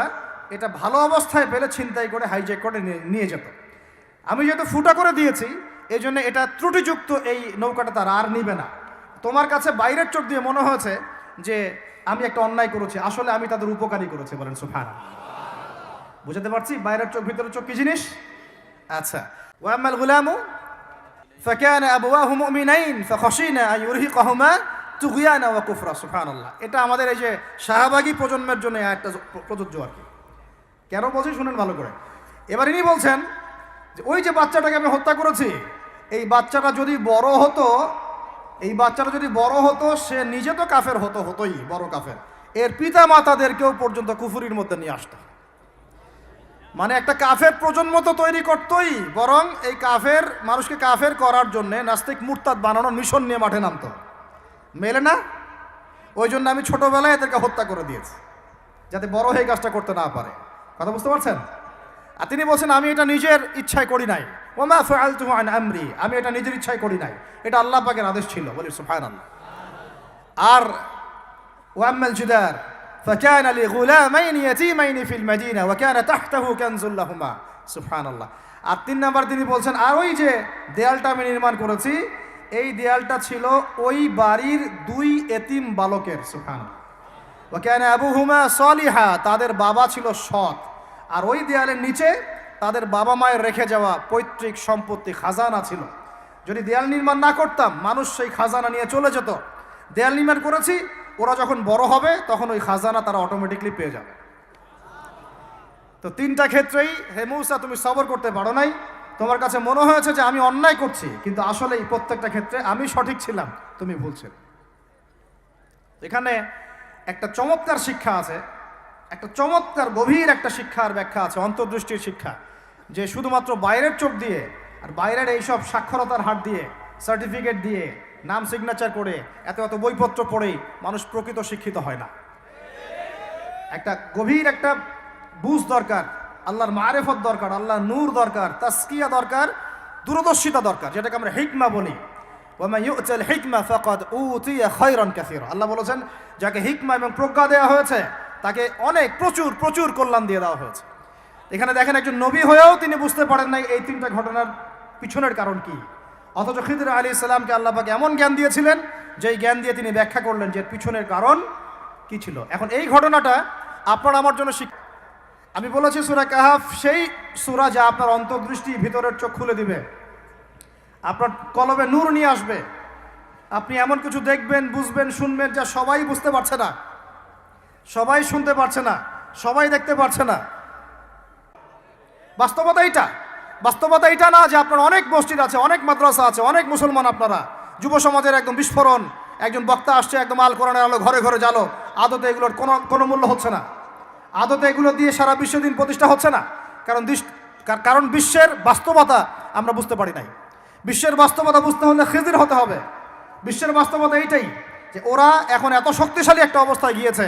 এটা ভালো অবস্থায় পেলে ছিনতাই করে হাইজ্যাক করে নিয়ে যেত। আমি যেহেতু ফুটা করে দিয়েছি এই জন্য এটা ত্রুটিযুক্ত, এই নৌকাটা তারা আর নিবে না। তোমার কাছে বাইরের চোখ দিয়ে মনে হয়েছে যে আমি একটা অন্যায় করেছি, আসলে আমি তাদের উপকারী করেছি। বলেন সুবহানাল্লাহ। বুঝতে পারছি বাইরের চোখ ভিতরের চোখ কি জিনিস? আচ্ছা, ওয়া আম্মাল গুলামু ফাকানা আবওয়াহু মুমিনাইন ফাখাশিনা আন ইউরহিকাহুমা তুগয়ানা ওয়া কুফরা। সুবহানাল্লাহ। এটা আমাদের এই যে শাহবাগী প্রজন্মের জন্য একটা প্রযোজ্য আর কি। কেন বলছি শুনেন ভালো করে। এবার ইনি বলছেন যে ওই যে বাচ্চাটাকে আমি হত্যা করেছি, এই বাচ্চাটা যদি বড় হতো, এই বাচ্চাটা যদি বড় হতো, সে নিজে তো কাফের হতোই, বড় কাফের, এর পিতা মাতাদেরকেও পর্যন্ত কুফরির মধ্যে নিয়ে আসতো। মানে একটা কাফের প্রজন্ম তো তৈরি করতোই, বরং এই কাফের মানুষকে কাফের করার জন্য নাস্তিক মুরতাদ বানানোর মিশন নিয়ে মাঠে নামতো। মেলে না? ওই জন্য আমি ছোটবেলায় এদেরকে হত্যা করে দিয়েছি যাতে বড় হয়ে কাজটা করতে না পারে। কথা বুঝতে পারছেন? আর তিনি বলছেন আমি এটা নিজের ইচ্ছায় করি নাই, ওমা ফাআলতুহু আন আমরি, আমি এটা নিজের ইচ্ছায় করি নাই, এটা আল্লাহ পাকের আদেশ ছিল। বলি সুবহানাল্লাহ। আর ওয়াম্মাল জিদার ফাকানা লিগুলামাইন ইয়াতীমাইন ফিল মাদিনা ওয়া কানা তাহতাহু কানজুল লাহুমা। সুবহানাল্লাহ। আর 3 নাম্বার তিনি বলছেন আর ওই যে দেয়ালটা আমি নির্মাণ করেছি, এই দেয়ালটা ছিল ওই বাড়ির 2 এতিম বালকের। সুবহানাল্লাহ। ওয়া কানা আবুহুমা সালিহা, তাদের বাবা ছিল সৎ। আর ওই দেয়ালের নিচে তাদের বাবা মায়ের রেখে যাওয়া পৈতৃক সম্পত্তি খাজানা ছিল। যদি দেয়াল নির্মাণ না করতাম মানুষ সেই খাজানা নিয়ে চলে যেত। দেয়াল নির্মাণ করেছি, ওরা যখন বড় হবে তখন ওই খাজানা তারা অটোমেটিকলি পেয়ে যাবে। তো 3টা ক্ষেত্রেই হে মুসা তুমি সবর করতে পারো নাই, তোমার কাছে মনে হয়েছে যে আমি অন্যায় করছি, কিন্তু আসলে এই প্রত্যেকটা ক্ষেত্রে আমি সঠিক ছিলাম, তুমি ভুল ছিলে। এখানে একটা চমৎকার শিক্ষা আছে, একটা চমৎকার গভীর একটা শিক্ষার ব্যাখ্যা আছে, অন্তর্দৃষ্টির শিক্ষা, যে শুধুমাত্র বাইরের চোখ দিয়ে আর বাইরের এইসব সাক্ষরতার হাত দিয়ে, সার্টিফিকেট দিয়ে, নাম সিগনেচার করে, এত এত বইপত্র পড়েই মানুষ প্রকৃত শিক্ষিত হয় না। একটা গভীর একটা বুঝ দরকার, আল্লাহর মারেফত দরকার, আল্লাহর নূর দরকার, তাসকিয়া দরকার, দূরদর্শিতা দরকার, যেটাকে আমরা হিকমা বলি। ওয়ামা ইউতাল হিকমা ফাকাদ উতিয়া খায়রান কাসীরা। আল্লাহ বলেছেন যাকে হিকমা এবং প্রজ্ঞা দেওয়া হয়েছে তাকে অনেক প্রচুর কল্যাণ দিয়ে দেওয়া হয়েছে। এখানে দেখেন একজন নবী হয়েও তিনি বুঝতে পারেন নাই এই 3টা ঘটনার পিছনের কারণ কি, অথচ খিদর আলাইহিস সালামকে আল্লাহ পাক এমন জ্ঞান দিয়েছিলেন যেই জ্ঞান দিয়ে তিনি ব্যাখ্যা করলেন যে পিছনের কারণ কি ছিল। এখন এই ঘটনাটা আপনার আমার জন্য আমি বলেছি সূরা কাহাফ সেই সূরা যা আপনার অন্তর্দৃষ্টি ভিতরের চোখ খুলে দিবে, আপনার কলবে নূর নিয়ে আসবে। আপনি এমন কিছু দেখবেন, বুঝবেন, শুনবেন যা সবাই বুঝতে পারছে না, সবাই শুনতে পারছে না, সবাই দেখতে পারছে না। বাস্তবতা এইটা। বাস্তবতা এটা না যে আপনার অনেক মসজিদ আছে, অনেক মাদ্রাসা আছে, অনেক মুসলমান আপনারা, যুব সমাজের একদম বিস্ফোরণ, একজন বক্তা আসছে একদম আল কোরআনের আলো ঘরে ঘরে জ্বালো, আদতে এগুলোর কোনো মূল্য হচ্ছে না। আদতে এগুলো দিয়ে সারা বিশ্ব দিন প্রতিষ্ঠা হচ্ছে না। কারণ বিশ্বের বাস্তবতা আমরা বুঝতে পারি নাই। বিশ্বের বাস্তবতা বুঝতে হলে খিজির হতে হবে। বিশ্বের বাস্তবতা এইটাই যে ওরা এখন এত শক্তিশালী একটা অবস্থায় গিয়েছে,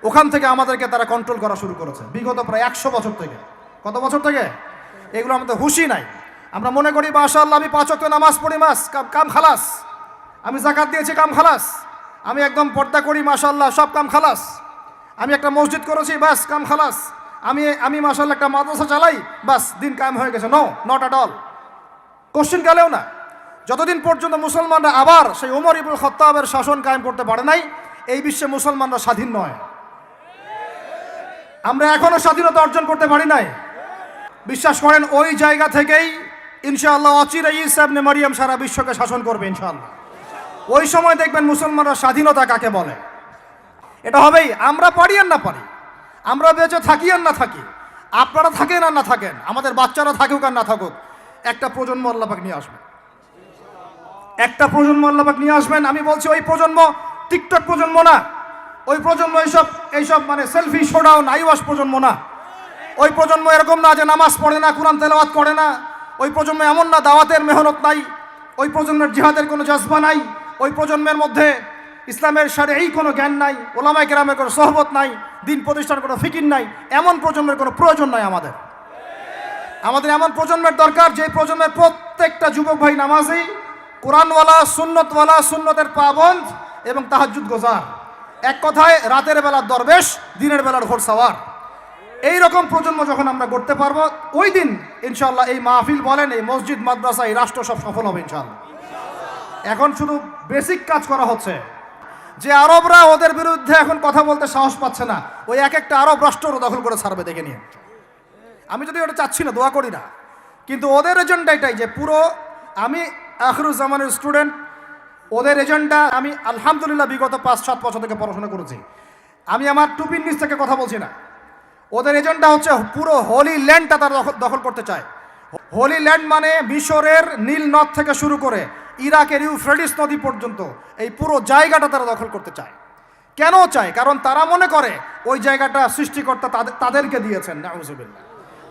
ওখান থেকে আমাদেরকে তারা কন্ট্রোল করা শুরু করেছে বিগত প্রায় 100 বছর থেকে। কত বছর থেকে? এগুলো আমাদের হুঁশই নাই। আমরা মনে করি মাশাআল্লাহ আমি 5 ওয়াক্ত নামাজ পড়ি, কাম খালাস, আমি যাকাত দিয়েছি, কাম খালাস, আমি একদম পর্দা করি, মাশাআল্লাহ সব কাম খালাস, আমি একটা মসজিদ করেছি, বাস কাম খালাস, আমি মাশাআল্লাহ একটা মাদ্রাসা চালাই, বাস দিন কায়েম হয়ে গেছে। No, not at all. Question গেলেও না। যতদিন পর্যন্ত মুসলমানরা আবার সেই ওমর ইবনুল খাত্তাবের শাসন কায়েম করতে পারে নাই, এই বিশ্বে মুসলমানরা স্বাধীন নয়। আমরা এখনো স্বাধীনতা অর্জন করতে পারি নাই। বিশ্বাস করেন ওই জায়গা থেকেই ইনশাআল্লাহ অচিরে ঈসা ইবনে মারিয়াম সারা বিশ্বকে শাসন করবে ইনশাআল্লাহ। ওই সময় দেখবেন মুসলমানরা স্বাধীনতা কাকে বলে। এটা হবেই, আমরা পারি আর না পারি, আমরা বেঁচে থাকি আর না থাকি, আপনারা থাকেন আর না থাকেন, আমাদের বাচ্চারা থাকুক আর না থাকুক, একটা প্রজন্ম আল্লাহ পাক নিয়ে আসবেন। একটা প্রজন্ম আল্লাহ পাক নিয়ে আসবেন। আমি বলছি ওই প্রজন্ম টিকটক প্রজন্ম না, ওই প্রজন্ম এইসব মানে সেলফি শোডাউন আইওয়াস প্রজন্ম না। ওই প্রজন্ম এরকম না যে নামাজ পড়ে না, কোরআন তেলাওয়াত করে না। ওই প্রজন্ম এমন না দাওয়াতের মেহনত নাই, ওই প্রজন্মের জিহাদের কোনো জজবা নাই, ওই প্রজন্মের মধ্যে ইসলামের শারঈ কোনো জ্ঞান নাই, ওলামায়ে কেরামের কোনো সোহবত নাই, দিন প্রতিষ্ঠার কোনো ফিকির নাই। এমন প্রজন্মের কোনো প্রয়োজন নাই আমাদের। আমাদের এমন প্রজন্মের দরকার যে প্রজন্মের প্রত্যেকটা যুবক ভাই নামাজি, কোরআনওয়ালা, সুন্নতওয়ালা, সুন্নতের পাবন্দ এবং তাহাজ্জুদ গোজার। এক কথায় রাতের বেলার দরবেশ, দিনের বেলার ঘোড়সাওয়ার। এই রকম প্রজন্ম যখন আমরা করতে পারবো, ওই দিন ইনশাআল্লাহ এই মাহফিল বলেন, এই মসজিদ, মাদ্রাসা, এই রাষ্ট্র সব সফল হবে ইনশাআল্লাহ। এখন শুধু বেসিক কাজ করা হচ্ছে। যে আরবরা ওদের বিরুদ্ধে এখন কথা বলতে সাহস পাচ্ছে না, ওই এক একটা আরব রাষ্ট্র দখল করে ছাড়বে দেখে নিয়ে। আমি যদি ওটা চাচ্ছি না, দোয়া করি না, কিন্তু ওদের এজেন্ডা এটাই যে পুরো, আমি আখিরুজ্জামানের স্টুডেন্ট, ওদের এজেন্ডা, আমি আলহামদুলিল্লাহ বিগত 5-7 বছর থেকে পড়াশোনা করেছি, আমি আমার টুপির নিচ থেকে কথা বলছি না। ওদের এজেন্ডা হচ্ছে পুরো হোলি ল্যান্ডটা তারা দখল করতে চায়। হোলি ল্যান্ড মানে মিশরের নীল নদ থেকে শুরু করে ইরাকের ইউফ্রেটিস নদী পর্যন্ত এই পুরো জায়গাটা তারা দখল করতে চায়। কেন চায়? কারণ তারা মনে করে ওই জায়গাটা সৃষ্টিকর্তা তাদেরকে দিয়েছেন, নাউজুবিল্লাহ।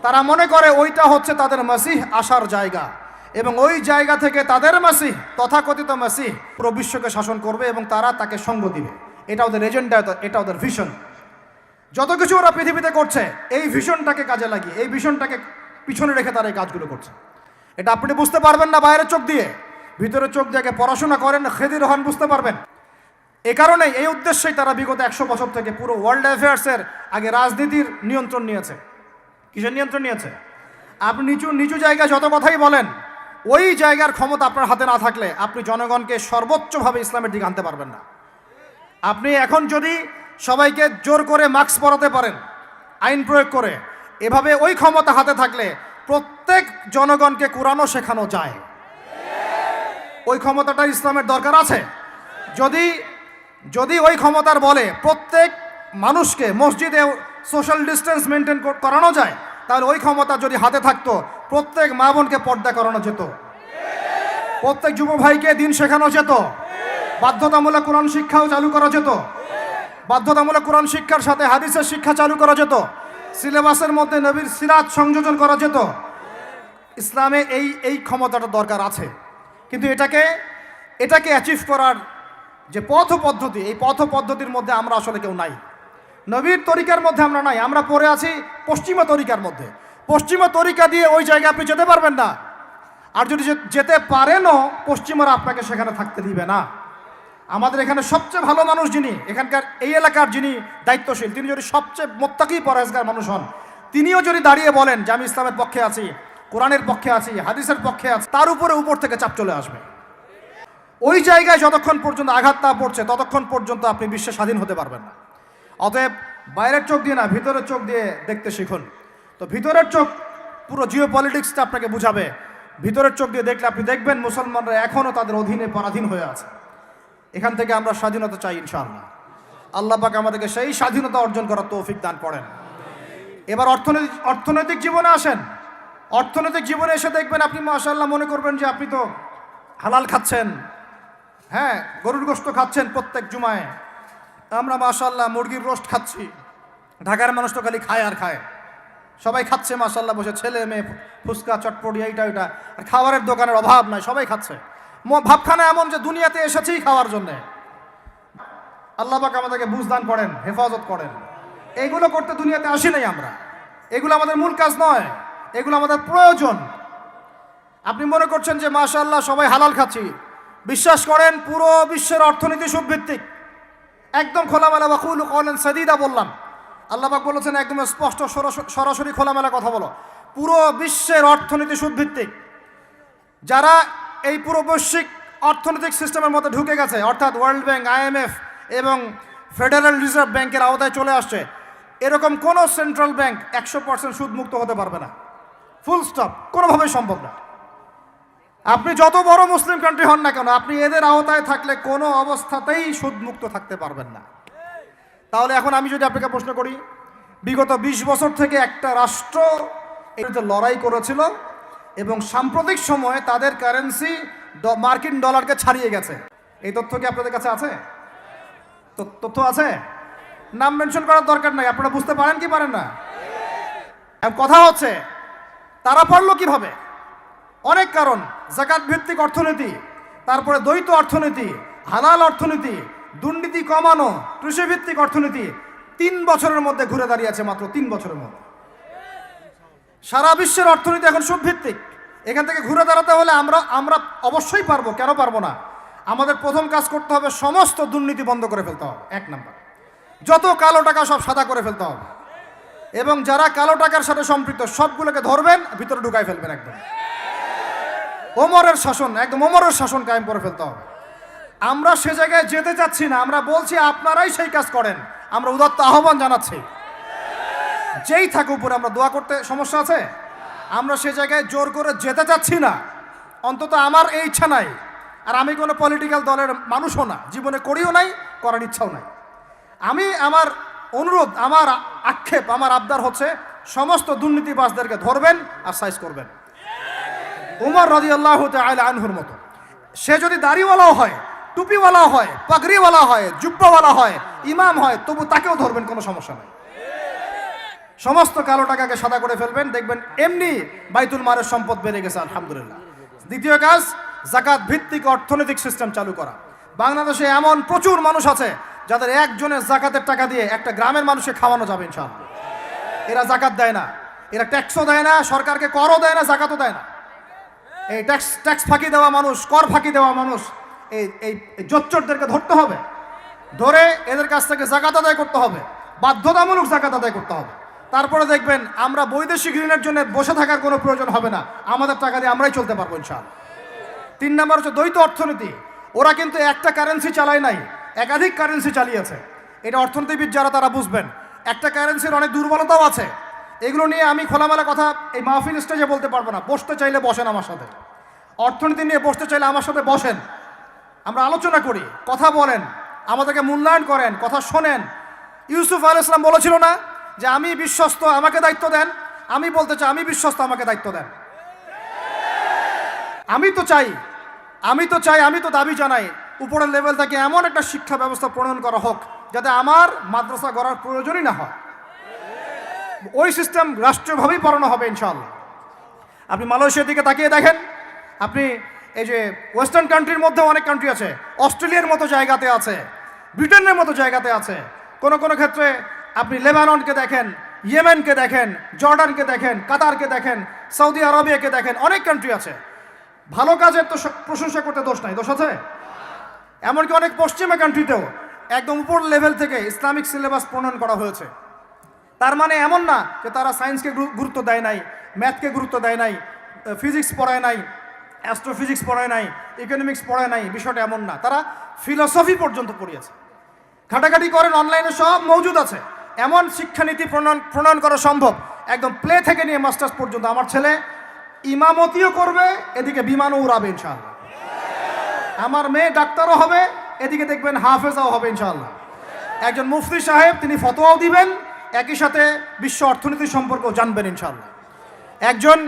তারা মনে করে ওইটা হচ্ছে তাদের মাসিহ আসার জায়গা, এবং ওই জায়গা থেকে তাদের মাসিহ, তথাকথিত মাসিহ, পুরো বিশ্বকে শাসন করবে এবং তারা তাকে সঙ্গ দিবে। এটা ওদের এজেন্ডা, এটা ওদের ভিশন। যত কিছু ওরা পৃথিবীতে করছে এই ভিশনটাকে কাজে লাগিয়ে, এই ভিশনটাকে পিছনে রেখে তারা এই কাজগুলো করছে। এটা আপনি বুঝতে পারবেন না বাইরের চোখ দিয়ে, ভিতরের চোখ দিয়ে পড়াশোনা করেন, খেদির হন, বুঝতে পারবেন। এ কারণেই, এই উদ্দেশ্যেই তারা বিগত 100 বছর থেকে পুরো ওয়ার্ল্ড অ্যাফেয়ার্সের আগে রাজনীতির নিয়ন্ত্রণ নিয়েছে। কিসের নিয়ন্ত্রণ নিয়েছে? আপনি নিচু জায়গায় যত কথাই বলেন, ওই জায়গার ক্ষমতা আপনার হাতে না থাকলে আপনি জনগণকে সর্বোচ্চভাবে ইসলামের দিকে আনতে পারবেন না। আপনি এখন যদি সবাইকে জোর করে মাস্ক পরাতে পারেন আইন প্রয়োগ করে, এভাবে ওই ক্ষমতা হাতে থাকলে প্রত্যেক জনগণকে কোরআনও শেখানো যায়। ওই ক্ষমতাটা ইসলামের দরকার আছে। যদি ওই ক্ষমতার বলে প্রত্যেক মানুষকে মসজিদে সোশ্যাল ডিস্টেন্স মেনটেন করানো যায়, তাহলে ওই ক্ষমতা যদি হাতে থাকতো প্রত্যেক মা বোনকে পর্দা করানো যেত, প্রত্যেক যুব ভাইকে দিন শেখানো যেত, বাধ্যতামূলক কোরআন শিক্ষাও চালু করা যেত, বাধ্যতামূলক কোরআন শিক্ষার সাথে হাদিসের শিক্ষা চালু করা যেত, সিলেবাসের মধ্যে নবীর সিরাত সংযোজন করা যেত। ইসলামে এই ক্ষমতাটা দরকার আছে। কিন্তু এটাকে অ্যাচিভ করার যে পথ পদ্ধতি, এই পথ পদ্ধতির মধ্যে আমরা আসলে কেউ নাই। নবীর তরিকার মধ্যে আমরা নাই, আমরা পড়ে আছি পশ্চিমা তরিকার মধ্যে। পশ্চিমা তরিকা দিয়ে ওই জায়গায় আপনি যেতে পারবেন না। আর যদি যেতে পারেনও, পশ্চিমারা আপনাকে সেখানে থাকতে দিবে না। আমাদের এখানে সবচেয়ে ভালো মানুষ যিনি, এখানকার এই এলাকার যিনি দায়িত্বশীল, তিনি যদি সবচেয়ে মোত্তাকি পরহেজগার মানুষ হন, তিনিও যদি দাঁড়িয়ে বলেন যে আমি ইসলামের পক্ষে আছি, কোরআনের পক্ষে আছি, হাদিসের পক্ষে আছি, তার উপর থেকে চাপ চলে আসবে। ওই জায়গায় যতক্ষণ পর্যন্ত আঘাত না পড়ছে ততক্ষণ পর্যন্ত আপনি বিশ্বে স্বাধীন হতে পারবেন না। অতএব বাইরের চোখ দিয়ে না, ভিতরের চোখ দিয়ে দেখতে শিখুন। তো ভিতরের চোখ পুরো জিও পলিটিক্সটা আপনাকে বুঝাবে। ভিতরের চোখ দিয়ে দেখলে আপনি দেখবেন মুসলমানরা এখনও তাদের অধীনে পরাধীন হয়ে আছে। এখান থেকে আমরা স্বাধীনতা চাই ইনশাআল্লাহ। আল্লাহ পাক আমাদেরকে সেই স্বাধীনতা অর্জন করার তৌফিক দান করেন। এবার অর্থনৈতিক জীবনে আসেন। অর্থনৈতিক জীবনে এসে দেখবেন আপনি মাশাআল্লাহ মনে করবেন যে আপনি তো হালাল খাচ্ছেন, হ্যাঁ গরুর গোশত খাচ্ছেন প্রত্যেক জুমায়, আমরা মাশাআল্লাহ মুরগির রোস্ট খাচ্ছি। ঢাকার মানুষ তো খালি খায় আর খায়, সবাই খাচ্ছে মাশাআল্লাহ বসে, ছেলে মেয়ে ফুচকা চটপটি এইটা ওইটা, আর খাবারের দোকানের অভাব নাই, সবাই খাচ্ছে। ভাবখানা এমন যে দুনিয়াতে এসেছেই খাওয়ার জন্যে। আল্লাহ পাক আমাদেরকে বুঝদান করেন, হেফাজত করেন। এইগুলো করতে দুনিয়াতে আসি নাই আমরা, এগুলো আমাদের মূল কাজ নয়, এগুলো আমাদের প্রয়োজন। আপনি মনে করছেন যে মাশাআল্লাহ সবাই হালাল খাচ্ছি, বিশ্বাস করেন পুরো বিশ্বের অর্থনীতি সুদভিত্তিক। একদম খোলামেলা ওয়াকুলু কওলান সাদীদা বললাম, আল্লাহ পাক বলেছেন একদম স্পষ্ট সরাসরি খোলামেলা কথা বলো, পুরো বিশ্বের অর্থনীতি সুদভিত্তিক। যারা এই পুরো বৈশ্বিক অর্থনৈতিক সিস্টেমের মধ্যে ঢুকে গেছে, অর্থাৎ ওয়ার্ল্ড ব্যাংক, IMF এবং ফেডারেল রিজার্ভ ব্যাংকের আওতায় চলে আসছে, এরকম কোনো সেন্ট্রাল ব্যাংক 100% সুদমুক্ত হতে পারবে না, ফুল স্টপ, কোনোভাবেই সম্ভব না। আপনি যত বড় মুসলিম কান্ট্রি হন না কেন, আপনি এদের আওতায় থাকলে কোনো অবস্থাতেই সুদমুক্ত থাকতে পারবেন না। তাহলে এখন আমি যদি আপনাকে প্রশ্ন করি, বিগত 20 বছর থেকে একটা রাষ্ট্র এটাতে লড়াই করেছিল এবং সাম্প্রতিক সময়ে তাদের কারেন্সি মার্কিন ডলারকে ছাড়িয়ে গেছে, এই তথ্য কি আপনাদের কাছে আছে? তথ্য আছে? নাম মেনশন করার দরকার নাই, আপনারা বুঝতে পারেন কি পারেন না? কথা হচ্ছে তারা পারলো কিভাবে? অনেক কারণ, যাকাত ভিত্তিক অর্থনীতি, তারপরে দ্বৈত অর্থনীতি, হালাল অর্থনীতি, দুর্নীতি কমানো, কৃষিভিত্তিক অর্থনীতি 3 বছরের মধ্যে ঘুরে দাঁড়িয়েছে, মাত্র 3 বছরের মধ্যে। সারা বিশ্বের অর্থনীতি এখন সুদভিত্তিক। এখান থেকে ঘুরে দাঁড়াতে হলে আমরা অবশ্যই পারবো, কেন পারবো না? আমাদের প্রথম কাজ করতে হবে সমস্ত দুর্নীতি বন্ধ করে ফেলতে হবে, 1 নাম্বার। যত কালো টাকা সব সাদা করে ফেলতে হবে, এবং যারা কালো টাকার সাথে সম্পৃক্ত সবগুলোকে ধরবেন, ভিতরে ঢুকাই ফেলবেন একদম। ওমরের শাসন, একদম ওমরের শাসন কায়েম করে ফেলতে হবে। আমরা সে জায়গায় যেতে চাচ্ছি না, আমরা বলছি আপনারাই সেই কাজ করেন, আমরা উদাত্ত আহ্বান জানাচ্ছি। যেই থাকুক উপরে, আমরা দোয়া করতে সমস্যা আছে? আমরা সে জায়গায় জোর করে যেতে চাচ্ছি না, অন্তত আমার এই ইচ্ছা নাই। আর আমি কোনো পলিটিক্যাল দলের মানুষও না, জীবনে করিও নাই, করার ইচ্ছাও নাই। আমি আমার অনুরোধ, আমার আক্ষেপ, আমার আবদার হচ্ছে সমস্ত দুর্নীতিবাজদেরকে ধরবেন আর সাইজ করবেন, উমর রাদিয়াল্লাহু তাআলা আনহুর মতো। সে যদি দাড়িওয়ালাও হয়, টুপিওয়ালা হয়, পাগড়িওয়ালা হয়, জুব্বাওয়ালা হয়, ইমাম হয়, তবু তাকেও ধরবেন, কোনো সমস্যা নেই। সমস্ত কালো টাকাকে সাদা করে ফেলবেন, দেখবেন এমনি বাইতুল মালের সম্পদ বেড়ে গেছে, আলহামদুলিল্লাহ। দ্বিতীয় কাজ, যাকাত ভিত্তিক অর্থনৈতিক সিস্টেম চালু করা। বাংলাদেশে এমন প্রচুর মানুষ আছে যাদের একজনের যাকাতের টাকা দিয়ে একটা গ্রামের মানুষকে খাওয়ানো যাবে ইনশাআল্লাহ। এরা যাকাত দেয় না, এরা ট্যাক্সও দেয় না, সরকারকে করও দেয় না, যাকাতও দেয় না। এই ট্যাক্স ফাঁকি দেওয়া মানুষ, কর ফাঁকি দেওয়া মানুষ, এই জোচ্চরদেরকে ধরতে হবে, ধরে এদের কাছ থেকে যাকাত আদায় করতে হবে, বাধ্যতামূলক যাকাত আদায় করতে হবে। তারপরে দেখবেন আমরা বৈদেশিক ঋণের জন্য বসে থাকার কোনো প্রয়োজন হবে না, আমাদের টাকা দিয়ে আমরাই চলতে পারবো ইনশাআল্লাহ। 3 নম্বর হচ্ছে দ্বৈত অর্থনীতি। ওরা কিন্তু একটা কারেন্সি চালায় নাই, একাধিক কারেন্সি চালিয়েছে। এটা অর্থনীতিবিদ যারা তারা বুঝবেন। একটা কারেন্সির অনেক দুর্বলতাও আছে, এগুলো নিয়ে আমি খোলামেলা কথা এই মাহফিল স্টেজে বলতে পারবো না। বসতে চাইলে বসেন আমার সাথে, অর্থনীতি নিয়ে বসতে চাইলে আমার সাথে বসেন, আমরা আলোচনা করি, কথা বলেন, আমাদেরকে মূল্যায়ন করেন, কথা শোনেন। ইউসুফ আলাইহিস সালাম বলেছিল না যে আমি বিশ্বস্ত, আমাকে দায়িত্ব দেন? আমি বলতে চাই আমি বিশ্বস্ত, আমাকে দায়িত্ব দেন। আমি তো চাই, আমি তো দাবি জানাই উপরের লেভেল থেকে এমন একটা শিক্ষা ব্যবস্থা প্রণয়ন করা হোক যাতে আমার মাদ্রাসা গড়ার প্রয়োজনই না হয়। ওই সিস্টেম রাষ্ট্রীয়ভাবেই পড়ানো হবে ইনশাআল্লাহ। আপনি মালয়েশিয়ার দিকে তাকিয়ে দেখেন, আপনি এই যে ওয়েস্টার্ন কান্ট্রির মধ্যে অনেক কান্ট্রি আছে, অস্ট্রেলিয়ার মতো জায়গাতে আছে, ব্রিটেনের মতো জায়গাতে আছে, কোনো কোনো ক্ষেত্রে আপনি লেবাননকে দেখেন, ইয়েমেনকে দেখেন, জর্ডানকে দেখেন, কাতারকে দেখেন, সৌদি আরবিয়াকে দেখেন, অনেক কান্ট্রি আছে। ভালো কাজের তো প্রশংসা করতে দোষ নাই, দোষ আছে? এমনকি অনেক পশ্চিমা কান্ট্রিতেও একদম উপর লেভেল থেকে ইসলামিক সিলেবাস প্রণয়ন করা হয়েছে। তার মানে এমন না যে তারা সায়েন্সকে গুরুত্ব দেয় নাই, ম্যাথকে গুরুত্ব দেয় নাই, ফিজিক্স পড়ায় নাই, অ্যাস্ট্রোফিজিক্স পড়ায় নাই, ইকোনমিক্স পড়ায় নাই, বিষয়টা এমন না। তারা ফিলসফি পর্যন্ত পড়িয়েছে। ঘাটাঘাটি করেন, অনলাইনে সব মজুদ আছে। এমন শিক্ষানীতি প্রণয়ন করা সম্ভব, একদম প্লে থেকে নিয়ে মাস্টার্স পর্যন্ত। আমার ছেলে ইমামতিও করবে, এদিকে বিমানও উড়াবে ইনশাআল্লাহ। আমার মেয়ে ডাক্তারও হবে, এদিকে দেখবেন হাফেজাও হবে ইনশাআল্লাহ। একজন মুফতি সাহেব, তিনি ফতোয়াও দিবেন, একই সাথে বিশ্ব অর্থনীতি সম্পর্কেও জানবেন ইনশাআল্লাহ। একজন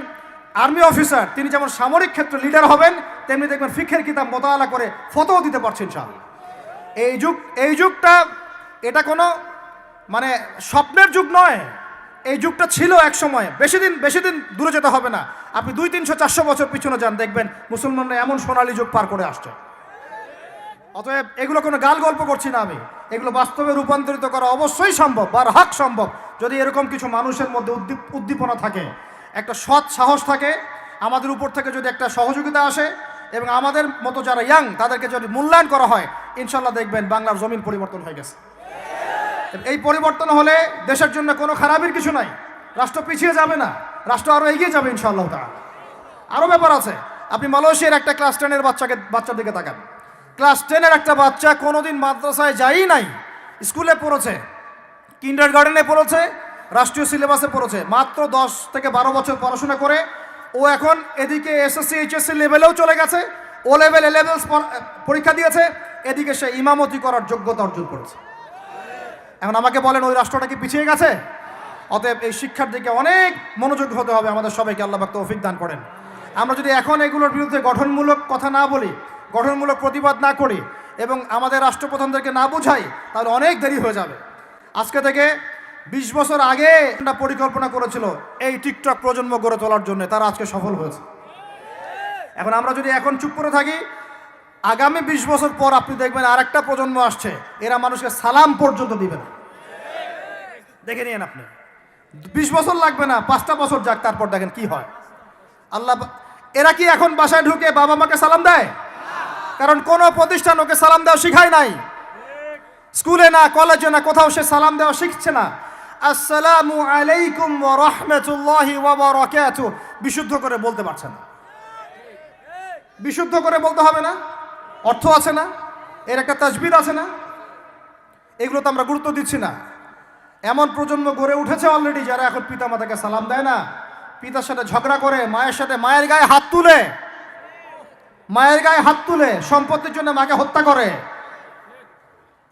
আর্মি অফিসার, তিনি যেমন সামরিক ক্ষেত্রে লিডার হবেন, তেমনি দেখবেন ফিকহের কিতাব মোতালা করে ফতোয়া দিতে পারছেন ইনশাআল্লাহ। এই যুগটা এটা কোনো মানে স্বপ্নের যুগ নয়, এই যুগটা ছিল এক সময়। বেশি দিন দূরে যেতে হবে না, আপনি 200, 300, 400 বছর পিছনে যান, দেখবেন মুসলমানরা এমন সোনালী যুগ পার করে আসছে। অতএব এগুলো কোনো গাল গল্প করছি না আমি, এগুলো বাস্তবে রূপান্তরিত করা অবশ্যই সম্ভব, বারহাক সম্ভব, যদি এরকম কিছু মানুষের মধ্যে উদ্দীপনা থাকে, একটা সৎ সাহস থাকে, আমাদের উপর থেকে যদি একটা সহযোগিতা আসে এবং আমাদের মতো যারা ইয়াং তাদেরকে যদি মূল্যায়ন করা হয়, ইনশাল্লাহ দেখবেন বাংলার জমিন পরিবর্তন হয়ে গেছে। এই পরিবর্তন হলে দেশের জন্য কোনো খারাপের কিছু নাই, রাষ্ট্র পিছিয়ে যাবে না, রাষ্ট্র আরও এগিয়ে যাবে ইনশাআল্লাহ তাআলা। আরও ব্যাপার আছে, আপনি মালয়েশিয়ার একটা ক্লাস 10-এর বাচ্চার দিকে তাকান। ক্লাস 10-এর একটা বাচ্চা কোনোদিন মাদ্রাসায় যায়ই নাই, স্কুলে পড়েছে, কিন্ডারগার্টেনে পড়েছে, রাষ্ট্রীয় সিলেবাসে পড়েছে, মাত্র 10 থেকে 12 বছর পড়াশোনা করে ও এখন এদিকে এসএসসি এইচএসসি লেভেলেও চলে গেছে, ও লেভেল পরীক্ষা দিয়েছে, এদিকে সে ইমামতি করার যোগ্যতা অর্জন করেছে। এখন আমাকে বলেন ওই রাষ্ট্রটা কি পিছিয়ে গেছে? অতএব এই শিক্ষার দিকে অনেক মনোযোগী হতে হবে আমাদের সবাইকে, আল্লাহ পাক তৌফিক দান করেন। আমরা যদি এখন এগুলোর বিরুদ্ধে গঠনমূলক কথা না বলি, গঠনমূলক প্রতিবাদ না করি এবং আমাদের রাষ্ট্রপ্রধানদেরকে না বুঝাই, তাহলে অনেক দেরি হয়ে যাবে। আজকে থেকে 20 বছর আগে একটা পরিকল্পনা করেছিল এই টিকটক প্রজন্ম গড়ে তোলার জন্য, তারা আজকে সফল হয়েছে। এখন আমরা যদি এখন চুপ করে থাকি, আগামী 20 বছর পর আপনি দেখবেন আরেকটা প্রজন্ম আসছে, এরা মানুষকে সালাম পর্যন্ত দিবে না। দেখে নিয়েন আপনি, 20 বছর লাগবে না, 5টা বছর যাক, তারপর দেখেন কি হয়। আল্লাহ, এরা কি এখন বাসায় ঢুকে বাবা মাকে সালাম দেয়? কারণ কোনো প্রতিষ্ঠান ওকে সালাম দেওয়া শিখায় নাই, স্কুলে না, কলেজে না, কোথাও সে সালাম দেওয়া শিখছে না। আসসালামু আলাইকুম ওয়া রাহমাতুল্লাহি ওয়া বারাকাতুহু বিশুদ্ধ করে বলতে পারছে না। বিশুদ্ধ করে বলতে হবে না? অর্থ আছে না? এর একটা তাজবির আছে না? এগুলো তো আমরা গুরুত্ব দিচ্ছি না। এমন প্রজন্ম গড়ে উঠেছে অলরেডি যারা এখন পিতা মাতাকে সালাম দেয় না, পিতার সাথে ঝগড়া করে, মায়ের সাথে, মায়ের গায়ে হাত তুলে, মায়ের গায়ে হাত তুলে, সম্পত্তির জন্য মাকে হত্যা করে,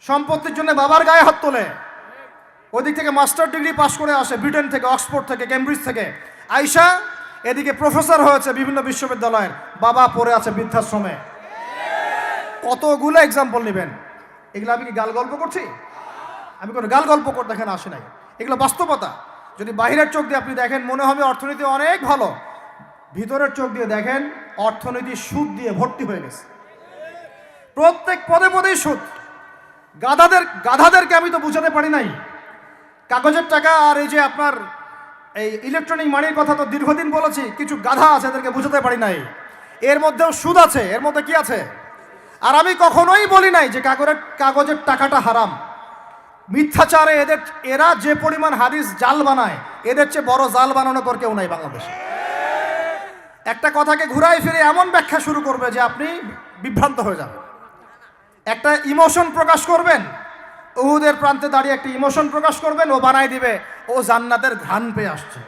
সম্পত্তির জন্য বাবার গায়ে হাত তোলে। ওদিক থেকে মাস্টার ডিগ্রি পাশ করে আসে ব্রিটেন থেকে, অক্সফোর্ড থেকে, কেমব্রিজ থেকে আইসা এদিকে প্রফেসর হয়েছে বিভিন্ন বিশ্ববিদ্যালয়ের, বাবা পড়ে আছে বৃদ্ধাশ্রমে। কতগুলো এক্সাম্পল নেবেন। এগুলো আমি কি গাল গল্প করছি? আমি কোনো গাল গল্প করতে এখানে আসি নাই, এগুলো বাস্তবতা। যদি বাহিরের চোখ দিয়ে আপনি দেখেন মনে হবে অর্থনীতি অনেক ভালো, ভিতরের চোখ দিয়ে দেখেন অর্থনীতি সুদ দিয়ে ভর্তি হয়ে গেছে, প্রত্যেক পদে পদেই সুদ। গাধাদেরকে আমি তো বুঝাতে পারি নাই, কাগজের টাকা আর এই যে আপনার এই ইলেকট্রনিক মানির কথা তো দীর্ঘদিন বলেছি, কিছু গাধা আছে এদেরকে বুঝাতে পারি নাই। এর মধ্যেও সুদ আছে, এর মধ্যে কি আছে? আর আমি কখনোই বলি নাই যে কাগজের টাকাটা হারাম। মিথ্যাচারে এরা যে পরিমাণ হাদিস জাল বানায়, এদের চেয়ে বড় জাল বানানো কর কেউ নাই বাংলাদেশে। একটা কথাকে ঘুরাই ফিরে এমন ব্যাখ্যা শুরু করবে যে আপনি বিভ্রান্ত হয়ে যাবেন। একটা ইমোশন প্রকাশ করবেন, উহুদের প্রান্তে দাঁড়িয়ে একটা ইমোশন প্রকাশ করবেন, ও বানাই দিবে ও জান্নাতের ঘ্রাণ পেয়ে আসছে।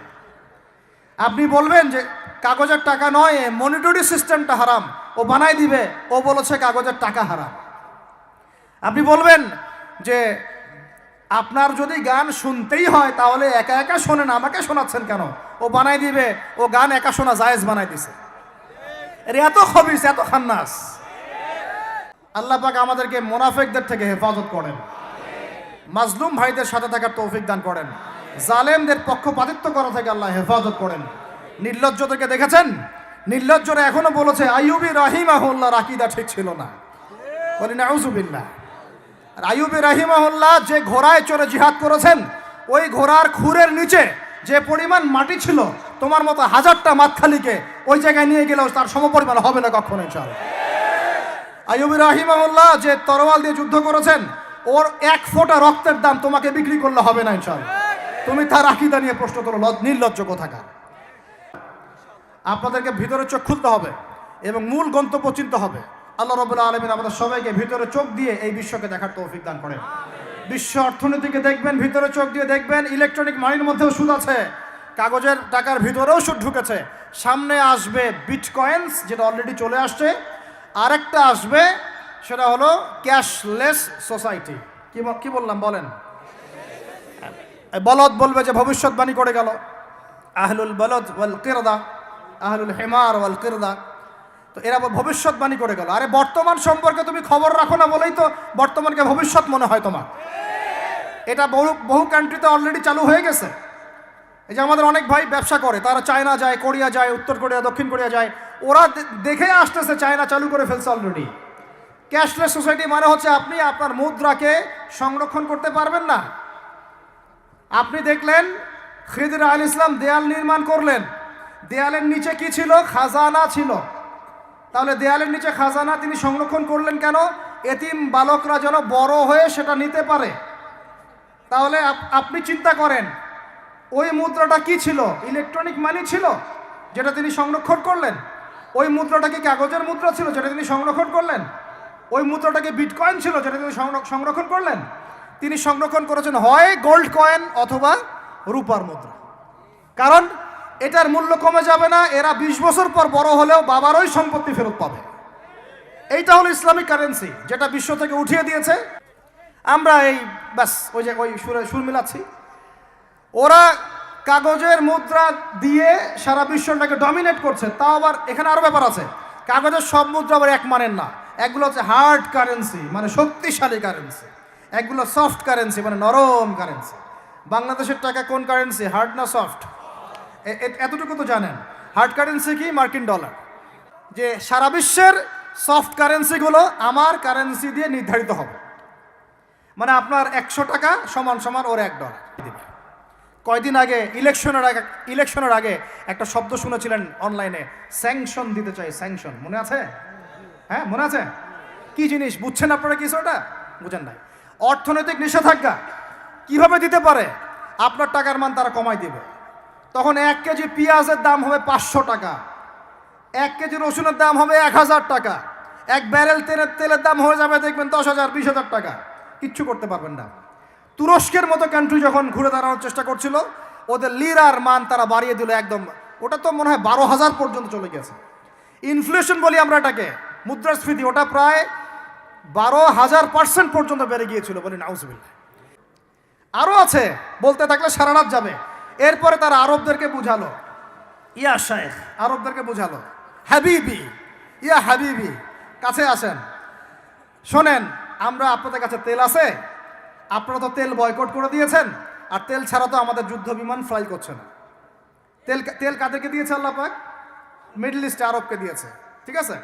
আপনি বলবেন যে কাগজের টাকা নয়, মনিটরি সিস্টেমটা হারাম, ও বানাই দিবে ও বলেছে কাগজের টাকা হারাম। আপনি বলবেন যে আপনার যদি গান শুনতেই হয় তাহলে একা একা শোনেন, আমাকে শোনাচ্ছেন কেন, ও বানাই দিবে ও গান একা শোনা জায়েজ বানাই দিছে। এত খবিস, এত খান্নাস। আল্লাহ পাক আমাদেরকে মুনাফিকদের থেকে হেফাজত করেন, মাজলুম ভাইদের সাথে থাকার তৌফিক দান করেন, জালেমদের পক্ষপাতিত্ব করা থেকে আল্লাহ হেফাজত করেন। নির্লজ্জদেরকে দেখেছেন? নির্লজ্জরা এখনো বলেছে আইয়ুবী রাহিমাহুল্লাহর আকীদা ঠিক ছিল না। বলি নাউযুবিল্লাহ। আর আইয়ুবী রাহিমাহুল্লাহ যে ঘোড়ায় চড়ে জিহাদ করেছেন, ওই ঘোড়ার খুরের নিচে যে পরিমাণ মাটি ছিল, তোমার মতো হাজারটা মাতখালিকে ওই জায়গায় নিয়ে গেলেও তার সমপরিমাণ হবে না কখনো ইনশাআল্লাহ। আইয়ুবী রাহিমাহুল্লাহ যে তরোয়াল দিয়ে যুদ্ধ করেছেন, ওর 1 ফোঁটা রক্তের দাম তোমাকে বিক্রি করলে হবে না ইনশাআল্লাহ। তুমি তার আকীদা নিয়ে প্রশ্ন তোলো, নির্লজ্জ কোথাকার। আপনাদেরকে ভিতরে চোখ খুলতে হবে এবং মূল গন্তব্য চিনতে হবে। আল্লাহ রাব্বুল আলামিন আমাদের সবাইকে ভিতরে চোখ দিয়ে এই বিশ্বকে দেখার তৌফিক দান করেন। বিশ্ব অর্থনীতিকে দেখবেন, ভিতরে চোখ দিয়ে দেখবেন। ইলেকট্রনিক মানির মধ্যেও সুদ আছে, কাগজের টাকার ভিতরেও সুদ ঢুকেছে। সামনে আসবে বিটকয়েন্স, যেটা অলরেডি চলে আসছে। আরেকটা আসবে, সেটা হলো ক্যাশলেস সোসাইটি। কি বললাম বলেন? বলদ বলবে যে ভবিষ্যৎবাণী করে গেল, আহলুল বলদ ওয়াল কিরদা, আহলুল হিমার ওয়াল কিরদা। তো এরা ভবিষ্যৎবাণী করে গেল। আরে বর্তমান সম্পর্কে তুমি খবর রাখো না বলেই তো বর্তমানকে ভবিষ্যৎ মনে হয় তোমার। এটা বহু বহু কান্ট্রিতে অলরেডি চালু হয়ে গেছে। এই যে আমাদের অনেক ভাই ব্যবসা করে, তারা চায়না যায়, কোরিয়া যায়, উত্তর কোরিয়া, দক্ষিণ কোরিয়া যায়, ওরা দেখে আসতেছে চায়না চালু করে ফেলছে অলরেডি। ক্যাশলেস সোসাইটি মানে হচ্ছে আপনি আপনার মুদ্রাকে সংরক্ষণ করতে পারবেন না। আপনি দেখলেন খিদির আলাইহিস সালাম দেয়াল নির্মাণ করলেন, দেয়ালের নিচে কি ছিল? খাজানা ছিল। তাহলে দেয়ালের নিচে খাজানা তিনি সংরক্ষণ করলেন কেন? এতিম বালকরা যেন বড় হয়ে সেটা নিতে পারে। তাহলে আপনি চিন্তা করেন ওই মুদ্রাটা কি ছিল? ইলেকট্রনিক মানি ছিল যেটা তিনি সংরক্ষণ করলেন। ওই মুদ্রাটা কি কাগজের মুদ্রা ছিল যেটা তিনি সংরক্ষণ করলেন? ওই মুদ্রাটাকে বিটকয়েন ছিল যেটা তিনি সংরক্ষণ করলেন? তিনি সংরক্ষণ করেছেন হয় গোল্ড কয়েন অথবা রূপার মুদ্রা। কারণ এটার মূল্য কমে যাবে না, এরা 20 বছর পর বড় হলেও বাবারই সম্পত্তি ফেরত পাবে। এইটা হলো ইসলামিক কারেন্সি, যেটা বিশ্ব থেকে উঠিয়ে দিয়েছে। আমরা এই ব্যাস ওই সুর মিলাচ্ছি। ওরা কাগজের মুদ্রা দিয়ে সারা বিশ্বটাকে ডমিনেট করছে। তাও আবার এখানে আরো ব্যাপার আছে, কাগজের সব মুদ্রা আবার এক মানের না। একগুলো হচ্ছে হার্ড কারেন্সি মানে শক্তিশালী কারেন্সি, একগুলো সফট কারেন্সি মানে নরম কারেন্সি। বাংলাদেশের টাকা কোন কারেন্সি, হার্ড না সফট? এতটুকু তো জানেন। হার্ড কারেন্সি কি? মার্কিন ডলার। যে সারা বিশ্বের সফট কারেন্সিগুলো আমার কারেন্সি দিয়ে নির্ধারিত হবে। মানে আপনার 100 টাকা সমান সমান ওর $1 দিবে। কয়দিন আগে ইলেকশনের আগে একটা শব্দ শুনেছিলেন অনলাইনে, স্যাংশন দিতে চাই, স্যাংশন। মনে আছে? হ্যাঁ মনে আছে? কি জিনিস বুঝছেন আপনারা? কিছু ওটা বুঝেন নাই। অর্থনৈতিক নিষেধাজ্ঞা কিভাবে দিতে পারে? আপনার টাকার মান তারা কমাই দিবে। তখন 1 কেজি পেঁয়াজের দাম হবে 500 টাকা, 1 কেজি রসুনের দাম হবে 1000 টাকা, 1 ব্যারেল তেলের দাম হয়ে যাবে দেখবেন 10,000 20,000 টাকা। কিচ্ছু করতে পারবেন না। তুরস্কের মতো কান্ট্রি যখন ঘুরে দাঁড়ানোর চেষ্টা করছিল, ওদের লিরার মান তারা বাড়িয়ে দিল একদম। ওটা তো মনে হয় 12,000 পর্যন্ত চলে গেছে। ইনফ্লেশন বলি আমরা এটাকে, মুদ্রাস্ফীতি, ওটা প্রায় 12,000% পর্যন্ত বেড়ে গিয়েছিল। বলি নাউজুবিল্লাহ। আরও আছে, বলতে থাকলে সারা রাত যাবে। এরপরে তারা আরবদেরকে বুঝালো, ইয়া শাইখ, আরবদেরকে বুঝালো, হাবিবি, ইয়া হাবিবি, কাছে আসেন, শোনেন, আমরা আপনাদের কাছে তেল আছে, আপনারা তো তেল বয়কট করে দিয়েছেন, আর তেল ছাড়া তো আমাদের যুদ্ধ বিমান ফ্লাই করছে না। তেল কাদেরকে দিয়েছে আল্লাহ পাক? মিডল ইস্টে আরবকে দিয়েছে। ঠিক আছে,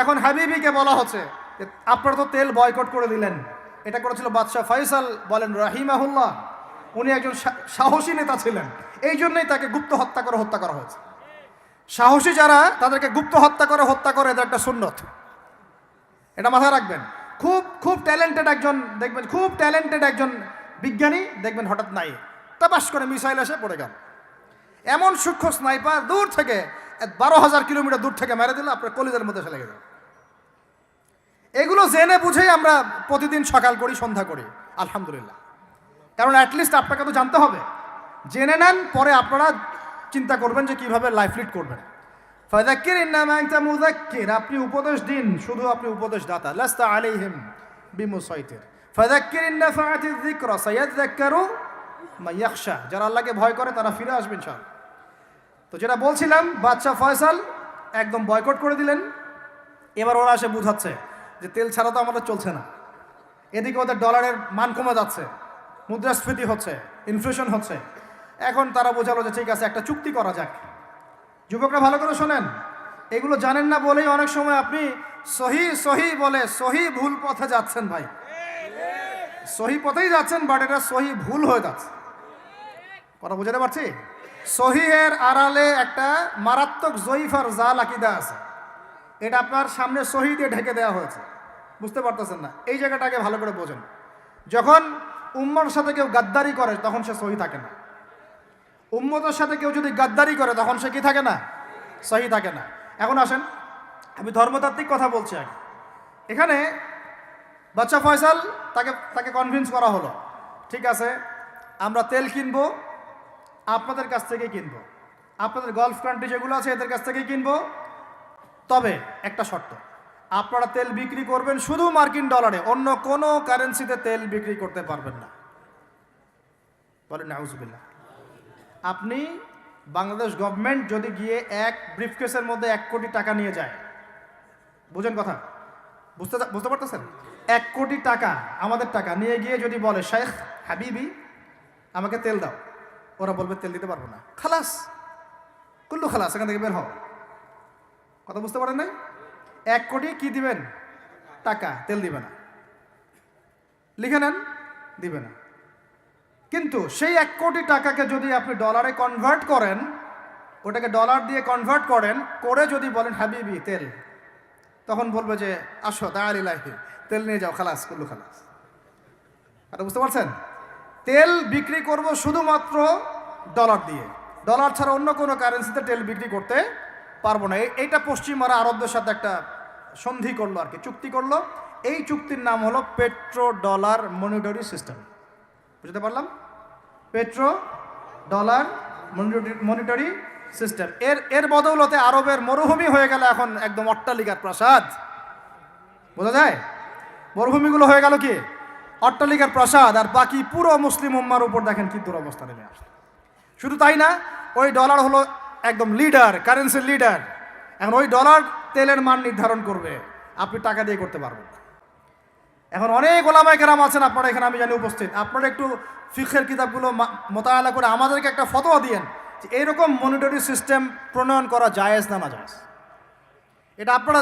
এখন হাবিবিকে বলা হচ্ছে যে আপনারা তো তেল বয়কট করে দিলেন। এটা করেছিল বাদশাহ ফয়সাল, বলেন রাহিমাহুল্লাহ। উনি একজন সাহসী নেতা ছিলেন, এই জন্যই তাকে গুপ্ত হত্যা করা হয়েছে। সাহসী যারা, তাদেরকে গুপ্ত হত্যা করে এদের একটা সুন্নত, এটা মাথায় রাখবেন। খুব ট্যালেন্টেড একজন দেখবেন, খুব ট্যালেন্টেড একজন বিজ্ঞানী দেখবেন হঠাৎ নাই, তাপাস করে মিসাইল এসে পড়ে গেল। এমন সূক্ষ্ম স্নাইপার দূর থেকে 12,000 কিলোমিটার দূর থেকে মেরে দিল, আপনার কলিজার মধ্যে ফেলে গেল। এগুলো জেনে বুঝেই আমরা প্রতিদিন সকাল করি, সন্ধ্যা করি, আলহামদুলিল্লাহ। কারণ অ্যাটলিস্ট আপনাকে তো জানতে হবে। জেনে নেন, পরে আপনারা চিন্তা করবেন যে কিভাবে লাইফ লিড করবেন। ফাযাক্কির ইন্নামা আনতা মুযাক্কির, আপনি উপদেশ দিন, শুধু আপনি উপদেশ দাতা। লাস্তা আলাইহিম বিমুসাইতির। ফাযাক্কির ইন নাফাআতিয যিকরা সায়াযাক্কারু মান ইয়াখশা, যারা আল্লাহকে ভয় করে তারা ফিরে আসবে ইনশাআল্লাহ। তো যেটা বলছিলাম, বাদশা ফয়সাল একদম বয়কট করে দিলেন। এবার ওরা এসে বুঝাচ্ছে যে তেল ছাড়া তো আমাদের চলছে না। এদিকে ওদের ডলারের মান কমে যাচ্ছে, মুদ্রাস্ফীতি হচ্ছে, ইনফ্লেশন হচ্ছে। এখন তারা বোঝালো যে ঠিক আছে, একটা চুক্তি করা যাক। যুবকরা ভালো করে শোনেন, এগুলো জানেন না বলেই অনেক সময় আপনি সহি বলে সহি ভুল পথে যাচ্ছেন। ভাই, সহি পথেই যাচ্ছেন, বাট এটা সহি ভুল হয়ে যাচ্ছে। কথা বুঝাতে পারছি? সহিহের আড়ালে একটা মারাত্মক জয়ীফ আর জাল আকিদা আছে। এটা আপনার সামনে সহি দিয়ে ঢেকে দেওয়া হয়েছে, বুঝতে পারতেছেন না। এই জায়গাটাকে ভালো করে বোঝেন। যখন উম্মার সাথে কেউ গাদ্দারি করে তখন সে সহি থাকে না। উম্মতের সাথে কেউ যদি গাদ্দারি করে তখন সে কি থাকে না? সহি থাকে না। এখন আসেন, আমি ধর্মতাত্ত্বিক কথা বলছি আগে। এখানে বাদশা ফয়সাল তাকে কনভিন্স করা হলো, ঠিক আছে আমরা তেল কিনবো, আপনাদের কাছ থেকে কিনবো, আপনাদের গলফ কান্ট্রি যেগুলো আছে এদের কাছ থেকেই কিনবো। তবে একটা শর্ত, আপনারা তেল বিক্রি করবেন শুধু মার্কিন ডলারে, অন্য কোনো কারেন্সিতে তেল বিক্রি করতে পারবেন না। বলেন নাউজুবিল্লাহ। আপনি বাংলাদেশ গভর্নমেন্ট যদি গিয়ে এক ব্রিফকেসের মধ্যে 1 কোটি টাকা নিয়ে যায়, বুঝেন কথা, বুঝতে পারতেছেন? 1 কোটি টাকা আমাদের টাকা নিয়ে গিয়ে যদি বলে শেখ হাবিবি আমাকে তেল দাও, ওরা বলবে তেল দিতে পারবো না, খালাস, কুল্লু খালাস, এখান থেকে বের হও। কথা বুঝতে পারেন নাই? 1 কোটি কি দিবেন? টাকা, তেল দিবে না। লিখে নেন, দিবে না। কিন্তু সেই 1 কোটি টাকাকে যদি আপনি ডলারে কনভার্ট করেন, ওটাকে ডলার দিয়ে কনভার্ট করেন, করে যদি বলেন হাবিবি তেল, তখন বলবে যে আসো দাঁড়িয়ে তেল নিয়ে যাও, খালাস, কুল্লু খালাস। এটা বুঝতে পারছেন? তেল বিক্রি করব শুধুমাত্র ডলার দিয়ে, ডলার ছাড়া অন্য কোনো কারেন্সিতে তেল বিক্রি করতে পারবো না। এইটা পশ্চিমারা আরবদের সাথে একটা সন্ধি করলো আর কি, চুক্তি করলো। এই চুক্তির নাম হলো পেট্রো ডলার মনিটরি সিস্টেম। বুঝতে পারলাম? Petro dollar monetary system. এর বদৌলতে আরবের মরুভূমি হয়ে গেল এখন একদম অট্টালিকার প্রাসাদ। বোঝা যায়? মরুভূমিগুলো হয়ে গেল কি অট্টালিকার প্রাসাদ, আর বাকি পুরো মুসলিম উম্মার উপর দেখেন কি দুরবস্থা নেমে আসে। শুধু তাই না, ওই ডলার হলো একদম লিডার, কারেন্সির লিডার। এখন ওই ডলার তেলের মান নির্ধারণ করবে, আপনি টাকা দিয়ে করতে পারবেন। এখন অনেক ওলামায়ে কেরাম আছেন আপনারা এখানে, আমি জানি উপস্থিত, আপনারা একটু ফিকহের কিতাবগুলো মোতালা করে আমাদেরকে একটা ফতোয়া দিয়েন যে এইরকম মনিটরি সিস্টেম প্রণয়ন করা জায়েজ না নাজায়েজ। এটা আপনারা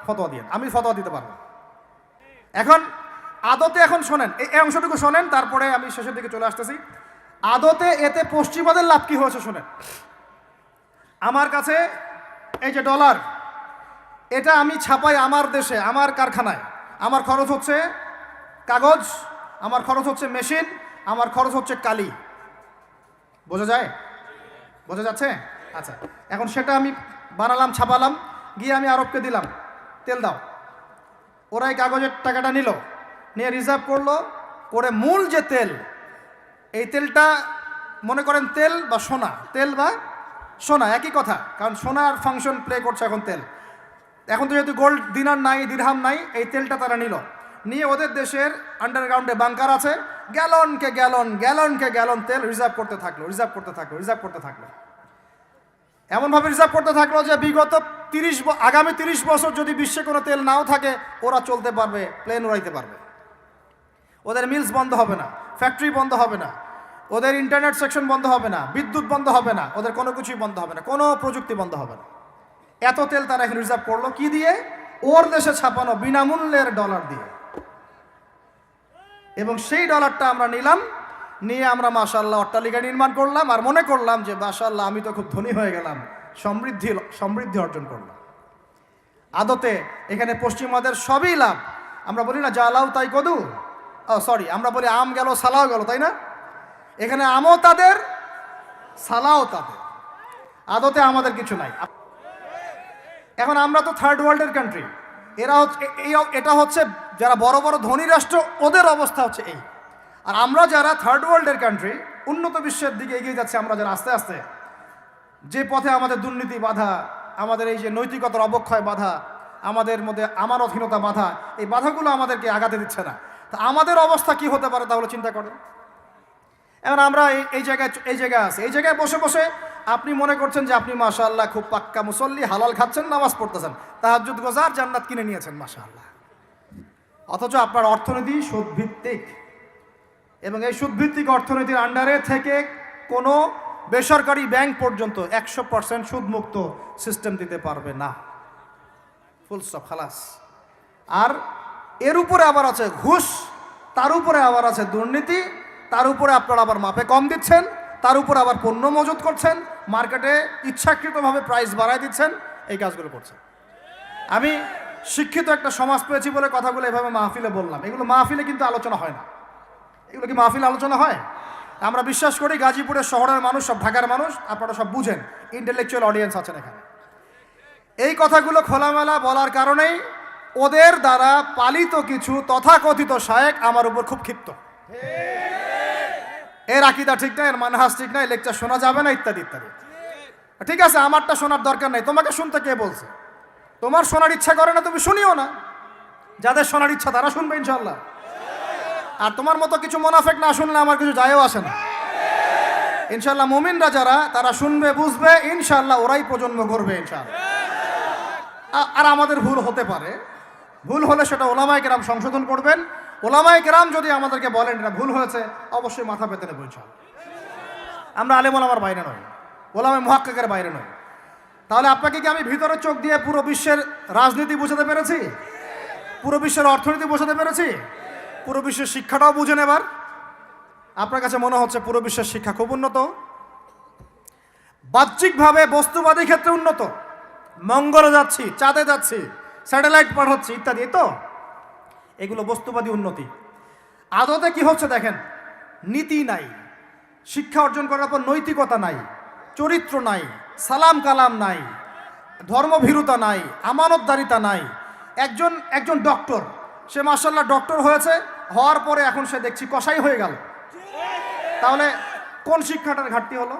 ফতোয়া দিয়েন, আমি ফতোয়া দিতে পারবো। এখন আদতে এখন শোনেন, এই অংশটুকু শোনেন, তারপরে আমি শেষের দিকে চলে আসতেছি। আদতে এতে পশ্চিমাদের লাভ কি হয়েছে শোনেন। আমার কাছে এই যে ডলার, এটা আমি ছাপাই আমার দেশে, আমার কারখানায়। আমার খরচ হচ্ছে কাগজ, আমার খরচ হচ্ছে মেশিন, আমার খরচ হচ্ছে কালি। বোঝা যায়? বোঝা যাচ্ছে? আচ্ছা, এখন সেটা আমি বানালাম, ছাপালাম, গিয়ে আমি আরবকে দিলাম, তেল দাও। ওরা এই কাগজের টাকাটা নিল, নিয়ে রিজার্ভ করলো, করে মূল যে তেল, এই তেলটা মনে করেন তেল বা সোনা, তেল বা সোনা একই কথা, কারণ সোনার ফাংশন প্লে করছে এখন তেল। এখন তো যেহেতু গোল্ড দিনার নাই, দিরহাম নাই, এই তেলটা তারা নিয়ে ওদের দেশের আন্ডারগ্রাউন্ডে বাংকার আছে, গ্যালনকে গ্যালন তেল রিজার্ভ করতে থাকলো। এমনভাবে রিজার্ভ করতে থাকলো যে বিগত আগামী 30 বছর যদি বিশ্বে কোনো তেল নাও থাকে, ওরা চলতে পারবে, প্লেন উড়াইতে পারবে। ওদের মিলস বন্ধ হবে না, ফ্যাক্টরি বন্ধ হবে না, ওদের ইন্টারনেট সেকশন বন্ধ হবে না, বিদ্যুৎ বন্ধ হবে না, ওদের কোনো কিছুই বন্ধ হবে না, কোনো প্রযুক্তি বন্ধ হবে না। এত তেল তারা এখন রিজার্ভ করলো কি দিয়ে? ওর দেশে ছাপানো বিনামূল্যের ডলার দিয়ে। এবং সেই ডলারটা আমরা নিলাম, নিয়ে আমরা মাশাআল্লাহ অট্টালিকা নির্মাণ করলাম, আর মনে করলাম যে মাশাআল্লাহ আমি তো খুব ধনী হয়ে গেলাম, সমৃদ্ধি অর্জন করলাম। আদতে এখানে পশ্চিমাদের সবই লাভ। আমরা বলি না জালাও তাই কদু, আমরা বলি আম গেল সালাও গেল, তাই না? এখানে আমও তাদের, সালাও তাদের, আদতে আমাদের কিছু নাই। এখন আমরা তো থার্ড ওয়ার্ল্ডের কান্ট্রি, এটা হচ্ছে যারা বড় বড় ধনী রাষ্ট্র, ওদের অবস্থা হচ্ছে এই। আর আমরা যারা থার্ড ওয়ার্ল্ডের কান্ট্রি, উন্নত বিশ্বের দিকে এগিয়ে যাচ্ছে, আমরা যারা আস্তে আস্তে, যে পথে আমাদের দুর্নীতি বাধা, আমাদের এই যে নৈতিকতার অবক্ষয় বাধা, আমাদের মধ্যে আমানতহীনতা বাধা, এই বাধাগুলো আমাদেরকে আগাতে দিচ্ছে না। তা আমাদের অবস্থা কি হতে পারে তাহলে চিন্তা করেন। এখন আমরা এই জায়গায় আছি, এই জায়গায় বসে বসে আপনি মনে করছেন যে আপনি মাশাআল্লাহ খুব পাক্কা মুসল্লি, হালাল খাচ্ছেন, নামাজ পড়তেছেন, তাহাজ্জুদ গোজার, জান্নাত কিনে নিয়েছেন মাশাআল্লাহ। অথচ আপনার অর্থনীতি সুদভিত্তিক, এবং এই সুদভিত্তিক অর্থনীতির আন্ডারে থেকে কোনো বেসরকারি ব্যাংক পর্যন্ত 100% সুদমুক্ত সিস্টেম দিতে পারবে না। ফুল স্টপ, খালাস। আর এর উপরে আবার আছে ঘুষ, তার উপরে আবার আছে দুর্নীতি, তার উপরে আপনারা আবার মাপে কম দিচ্ছেন, তার উপরে আবার পণ্য মজুত করছেন, মার্কেটে ইচ্ছাকৃতভাবে প্রাইস বাড়ায় দিচ্ছেন, এই কাজগুলো করছেন। আমি শিক্ষিত একটা সমাজ পেয়েছি বলে কথাগুলো এভাবে মাহফিলে বললাম। এগুলো মাহফিলে কিন্তু আলোচনা হয় না। এগুলো কি মাহফিলে আলোচনা হয়? আমরা বিশ্বাস করি গাজীপুরের শহরের মানুষ, সব ঢাকার মানুষ, আপনারা সব বুঝেন, ইন্টেলেকচুয়াল অডিয়েন্স আছেন এখানে। এই কথাগুলো খোলামেলা বলার কারণেই ওদের দ্বারা পালিত কিছু তথাকথিত শায়েখ আমার উপর খুব ক্ষিপ্ত। এর আকীদা ঠিক না, এর মানহাজ ঠিক না, এই লেকচার শোনা যাবে না, ইত্যাদি ইত্যাদি। ঠিক আছে, আমারটা শোনার দরকার নেই, তোমাকে শুনতে কে বলছে? তোমার শোনার ইচ্ছা করে না, তুমি শুনিও না। যাদের শোনার ইচ্ছা তারা শুনবে ইনশাআল্লাহ। আর তোমার মতো কিছু মুনাফিক না শুনলে আমার কিছু যায়ও আসে না। ইনশাআল্লাহ মুমিনরা যারা তারা শুনবে বুঝবে, ইনশাআল্লাহ ওরাই প্রজন্ম করবে ইনশাআল্লাহ। আর আমাদের ভুল হতে পারে, ভুল হলে সেটা ওলামায়ে কেরাম সংশোধন করবেন। ওলামায়ে কেরাম যদি আমাদেরকে বলেন এটা ভুল হয়েছে, অবশ্যই মাথা পেতে নেব ইনশাআল্লাহ। আমরা আলেম ওলামার বাইরে নই, ওলামায়ে মুহাক্কিকের বাইরে নই। তাহলে আপনাকে কি আমি ভিতরে চোখ দিয়ে পুরো বিশ্বের রাজনীতি বোঝাতে পেরেছি? পুরো বিশ্বের অর্থনীতি বোঝাতে পেরেছি? পুরো বিশ্বের শিক্ষাটাও বুঝেন এবার? আপনার কাছে মনে হচ্ছে পুরো বিশ্বের শিক্ষা খুব উন্নত, বাহ্যিকভাবে বস্তুবাদী ক্ষেত্রে উন্নত, মঙ্গলে যাচ্ছি, চাঁদে যাচ্ছি, স্যাটেলাইট পাঠাচ্ছি ইত্যাদি, তো এগুলো বস্তুবাদী উন্নতি। আদতে কি হচ্ছে দেখেন, নীতি নাই, শিক্ষা অর্জন করার পর নৈতিকতা নাই, চরিত্র নাই, সালাম কালাম নাই, ধর্মভীরুতা নাই, আমানতদারিতা নাই। একজন ডক্টর, সে মাশাআল্লাহ ডক্টর হয়েছে, হওয়ার পরে এখন সে দেখছি কসাই হয়ে গেল। তাহলে কোন শিক্ষাটার ঘাটতি হলো?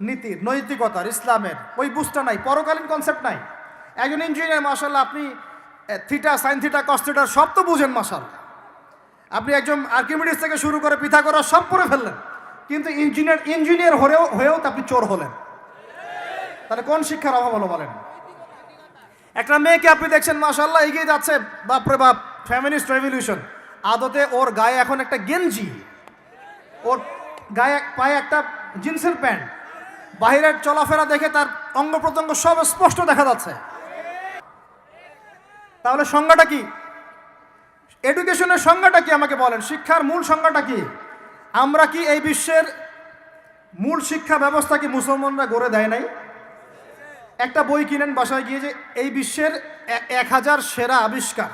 নীতির, নৈতিকতার, ইসলামের ওই বুঝটা নাই, পরকালীন কনসেপ্ট নাই। একজন ইঞ্জিনিয়ার মাশাআল্লাহ, আপনি theta, sine theta, cos theta সব তো বুঝেন মাশাআল্লাহ। আপনি একজন আর্কিমিডিস থেকে শুরু করে পিথাগোরাস সব পড়ে ফেললেন, কিন্তু ইঞ্জিনিয়ার হয়েও তো আপনি চোর হলেন। তাহলে কোন শিক্ষার অভাব হলো বলেন? একটা মেয়েকে আপনি দেখছেন মাশাআল্লাহ এগিয়ে যাচ্ছে, বাপরে বাপ, ফেমিনিস্ট রেভলিউশন। আদতে ওর গায়ে এখন একটা গেঞ্জি, ওর গায়ে পায়ে একটা জিন্সের প্যান্ট, বাহিরের চলাফেরা দেখে তার অঙ্গ প্রত্যঙ্গ সব স্পষ্ট দেখা যাচ্ছে। তাহলে সংজ্ঞাটা কি? এডুকেশনের সংজ্ঞাটা কি আমাকে বলেন? শিক্ষার মূল সংজ্ঞাটা কি? আমরা কি এই বিশ্বের মূল শিক্ষা ব্যবস্থা কি মুসলমানরা গড়ে দেয় নাই? একটা বই কিনেন বাসায় গিয়ে, যে এই বিশ্বের 1000 সেরা আবিষ্কার,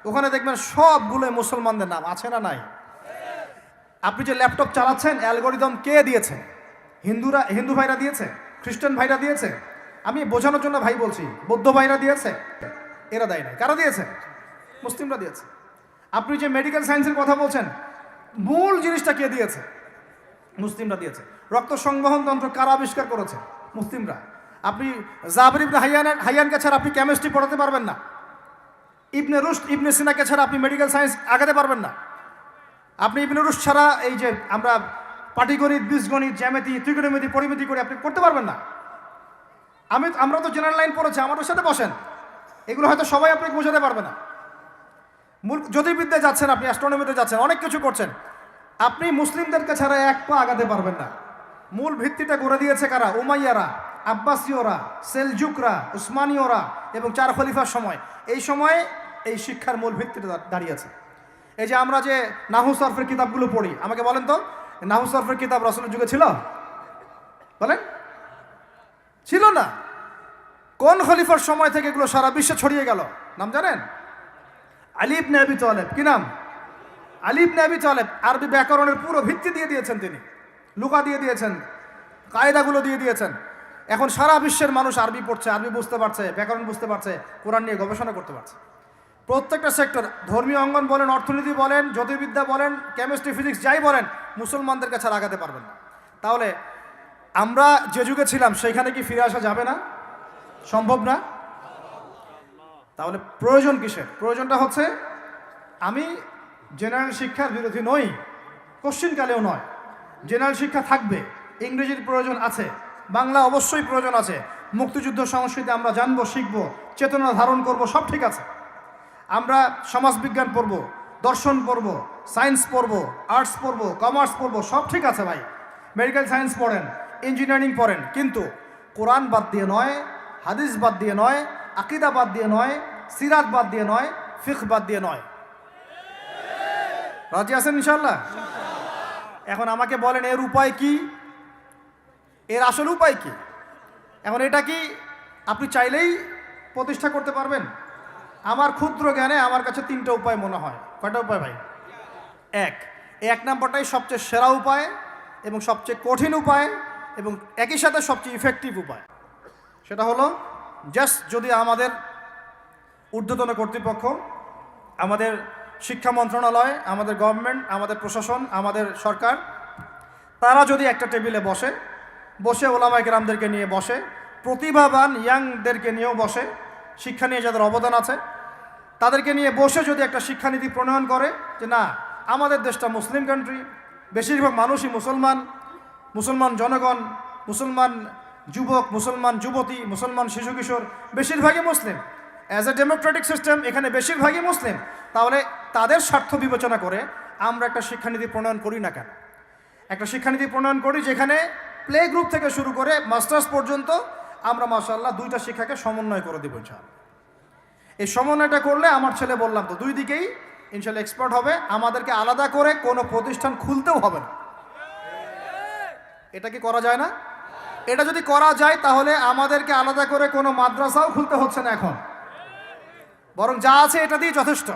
ওখানে দেখবেন সবগুলো মুসলমানদের নাম আছে না নাই? আপনি যে ল্যাপটপ চালাচ্ছেন, অ্যালগোরিদম কে দিয়েছে? হিন্দু ভাইরা দিয়েছে? খ্রিস্টান ভাইরা দিয়েছে? আমি বোঝানোর জন্য ভাই বলছি, বৌদ্ধ ভাইরা দিয়েছে? এরা দেয় নাই। কারা দিয়েছে? মুসলিমরা দিয়েছে। আপনি যে মেডিকেল সায়েন্সের কথা বলছেন, মূল জিনিসটা কে দিয়েছে? মুসলিমরা দিয়েছে। রক্ত সংবহন তন্ত্র কারা আবিষ্কার করেছে? মুসলিমরা। আপনি জাবির ইবনে হাইয়ানকে ছাড়া আপনি কেমিস্ট্রি পড়াতে পারবেন না। ইবনে রুশদ, ইবনে সিনাকে ছাড়া আপনি মেডিকেল সায়েন্স আগাতে পারবেন না। আপনি ইবনে রুশদ ছাড়া এই যে আমরা পাটিগণিত, বীজগণিত, জ্যামিতি, ত্রিকোণমিতি, পরিমিতি করে আপনি করতে পারবেন না। আমরা তো জেনারেল লাইন পড়েছি, আমাদের সাথে বসেন, এগুলো হয়তো সবাই আপনাকে বোঝাতে পারবে না। মূল জ্যোতির্বিদ্যায় যাচ্ছেন, আপনি অ্যাস্ট্রোনমিতে যাচ্ছেন, অনেক কিছু করছেন, আপনি মুসলিমদেরকে ছাড়া এক পা আগাতে পারবেন না। মূল ভিত্তিটা করে দিয়েছে কারা? উমাইয়ারা, আব্বাসীয়রা, সেলজুকরা, উসমানীয়রা এবং 4 খলিফার সময়। এই সময়ে এই শিক্ষার মূল ভিত্তিটা দাঁড়িয়েছে। এই যে আমরা যে নাহু সরফের কিতাবগুলো পড়ি, আমাকে বলেন তো, নাহু সরফের কিতাব রাসূলের যুগে ছিল? বলেন, ছিল না। কোন খলিফার সময় থেকে এগুলো সারা বিশ্বে ছড়িয়ে গেল নাম জানেন? আলী ইবনে আবি তালেব। কি নাম? আলী ইবনে আবি তালেব। আরবি ব্যাকরণের পুরো ভিত্তি দিয়ে দিয়েছেন তিনি, লুগা দিয়ে দিয়েছেন, কায়দাগুলো দিয়ে দিয়েছেন। এখন সারা বিশ্বের মানুষ আরবি পড়ছে, আরবি বুঝতে পারছে, ব্যাকরণ বুঝতে পারছে, কোরআন নিয়ে গবেষণা করতে পারছে। প্রত্যেকটা সেক্টর, ধর্মীয় অঙ্গন বলেন, অর্থনীতি বলেন, জ্যোতির্বিদ্যা বলেন, কেমিস্ট্রি, ফিজিক্স যাই বলেন, মুসলমানদের কাছে আর আগাতে পারবেন না। তাহলে আমরা যে যুগে ছিলাম সেইখানে কি ফিরে আসা যাবে না? সম্ভব না। তাহলে প্রয়োজন কিসের? প্রয়োজনটা হচ্ছে, আমি জেনারেল শিক্ষার বিরোধী নই, কোশ্চিনকালেও নয়। জেনারেল শিক্ষা থাকবে, ইংরেজির প্রয়োজন আছে, বাংলা অবশ্যই প্রয়োজন আছে, মুক্তিযুদ্ধ সংস্কৃতি আমরা জানবো, শিখবো, চেতনা ধারণ করব, সব ঠিক আছে। আমরা সমাজবিজ্ঞান পড়ব, দর্শন পড়ব, সায়েন্স পড়ব, আর্টস পড়ব, কমার্স পড়ব, সব ঠিক আছে ভাই। মেডিকেল সায়েন্স পড়েন, ইঞ্জিনিয়ারিং পড়েন, কিন্তু কোরআন বাদ দিয়ে নয়, হাদিস বাদ দিয়ে নয়, আকিদা বাদ দিয়ে নয়, সিরাত বাদ দিয়ে নয়, ফিকহ বাদ দিয়ে নয়। রাজি আছেন ইনশাআল্লাহ? এখন আমাকে বলেন, এর উপায় কি? এর আসল উপায় কি? এখন এটা কি আপনি চাইলেই প্রতিষ্ঠা করতে পারবেন? আমার ক্ষুদ্র জ্ঞানে আমার কাছে 3টা উপায় মনে হয়। কয়টা উপায় ভাই? এক নম্বরটাই সবচেয়ে সেরা উপায় এবং সবচেয়ে কঠিন উপায় এবং একই সাথে সবচেয়ে ইফেক্টিভ উপায়। সেটা হলো, জাস্ট যদি আমাদের ঊর্ধ্বতন কর্তৃপক্ষ, আমাদের শিক্ষা মন্ত্রণালয়, আমাদের গভর্নমেন্ট, আমাদের প্রশাসন, আমাদের সরকার, তারা যদি একটা টেবিলে বসে ওলামায়ে কেরামদেরকে নিয়ে বসে, প্রতিভাবান ইয়াংদেরকে নিয়েও বসে, শিক্ষা নিয়ে যাদের অবদান আছে তাদেরকে নিয়ে বসে যদি একটা শিক্ষানীতি প্রণয়ন করে, যে না, আমাদের দেশটা মুসলিম কান্ট্রি, বেশিরভাগ মানুষই মুসলমান, মুসলমান জনগণ, মুসলমান যুবক, মুসলমান যুবতী, মুসলমান শিশু কিশোর বেশিরভাগই মুসলিম। অ্যাজ এ ডেমোক্রেটিক সিস্টেম এখানে বেশিরভাগই মুসলিম। তাহলে তাদের স্বার্থ বিবেচনা করে আমরা একটা শিক্ষানীতি প্রণয়ন করি না কেন? একটা শিক্ষানীতি প্রণয়ন করি যেখানে প্লে গ্রুপ থেকে শুরু করে মাস্টার্স পর্যন্ত আমরা মাশাআল্লাহ 2টা শিক্ষাকে সমন্বয় করে দেবো ইনশাআল্লাহ। এই সমন্বয়টা করলে আমার ছেলে বললাম তো 2 দিকেই ইনশাআল্লাহ এক্সপার্ট হবে। আমাদেরকে আলাদা করে কোনো প্রতিষ্ঠান খুলতেও হবে না। এটা কি করা যায় না? এটা যদি করা যায় তাহলে আমাদেরকে আলাদা করে কোনো মাদ্রাসাও খুলতে হচ্ছে না এখন, বরং যা আছে এটা দিয়ে যথেষ্ট।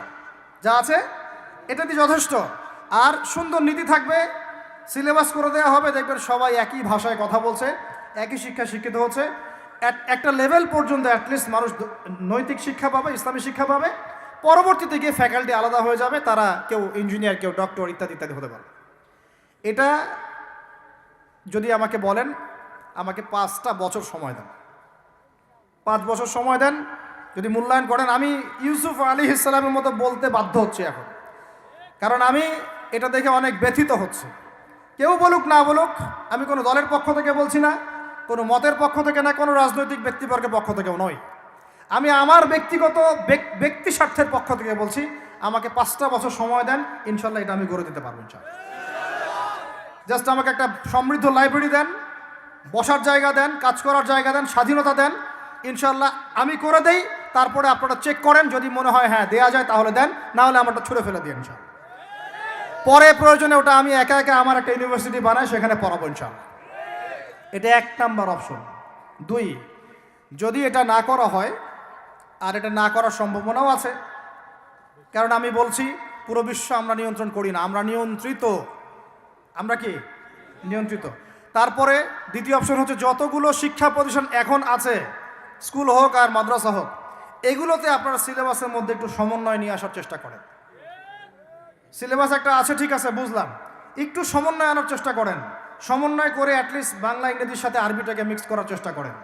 যা আছে এটা দিয়ে যথেষ্ট। আর সুন্দর নীতি থাকবে, সিলেবাস করে দেওয়া হবে, দেখবেন সবাই একই ভাষায় কথা বলছে, একই শিক্ষা শিক্ষিত হচ্ছে। একটা লেভেল পর্যন্ত অ্যাটলিস্ট মানুষ নৈতিক শিক্ষা পাবে, ইসলামী শিক্ষা পাবে। পরবর্তীতে গিয়ে ফ্যাকাল্টি আলাদা হয়ে যাবে, তারা কেউ ইঞ্জিনিয়ার, কেউ ডক্টর ইত্যাদি ইত্যাদি হতে পারে। এটা যদি আমাকে বলেন, আমাকে 5টা বছর সময় দেন, 5 বছর সময় দেন, যদি মূল্যায়ন করেন, আমি ইউসুফ আলাইহিস সালামের মতো বলতে বাধ্য হচ্ছি এখন। কারণ আমি এটা দেখে অনেক ব্যথিত হচ্ছে। কেউ বলুক না বলুক, আমি কোনো দলের পক্ষ থেকে বলছি না, কোনো মতের পক্ষ থেকে না, কোনো রাজনৈতিক ব্যক্তিবর্গের পক্ষ থেকেও নয়। আমি আমার ব্যক্তিগত ব্যক্তি স্বার্থের পক্ষ থেকে বলছি, আমাকে 5টা বছর সময় দেন, ইনশাল্লাহ এটা আমি গড়ে দিতে পারবো ইনশাল্লাহ। জাস্ট আমাকে একটা সমৃদ্ধ লাইব্রেরি দেন, বসার জায়গা দেন, কাজ করার জায়গা দেন, স্বাধীনতা দেন, ইনশাল্লাহ আমি করে দেই। তারপরে আপনারা চেক করেন, যদি মনে হয় হ্যাঁ দেয়া যায় তাহলে দেন, না হলে আমারটা ছুঁড়ে ফেলে দিন ইনশাল্লাহ। পরে প্রয়োজনে ওটা আমি একা একা আমার একটা ইউনিভার্সিটি বানাই, সেখানে পড়াবো ইনশাল্লাহ। এটা 1 নাম্বার অপশন। 2, যদি এটা না করা হয়, আর এটা না করার সম্ভাবনাও আছে, কারণ আমি বলছি পুরো বিশ্ব আমরা নিয়ন্ত্রণ করি না, আমরা নিয়ন্ত্রিত। আমরা কি নিয়ন্ত্রিত? তারপরে দ্বিতীয় অপশন হচ্ছে, যতগুলো শিক্ষা প্রতিষ্ঠান এখন আছে, স্কুল হোক আর মাদ্রাসা হোক, এগুলোতে আপনারা সিলেবাসের মধ্যে একটু সমন্বয় নিয়ে আসার চেষ্টা করেন। সিলেবাস একটা আছে, ঠিক আছে, বুঝলাম, একটু সমন্বয় আনার চেষ্টা করেন। সমন্বয় করে অ্যাটলিস্ট বাংলা ইংরেজির সাথে আরবিটাকে মিক্স করার চেষ্টা করেন।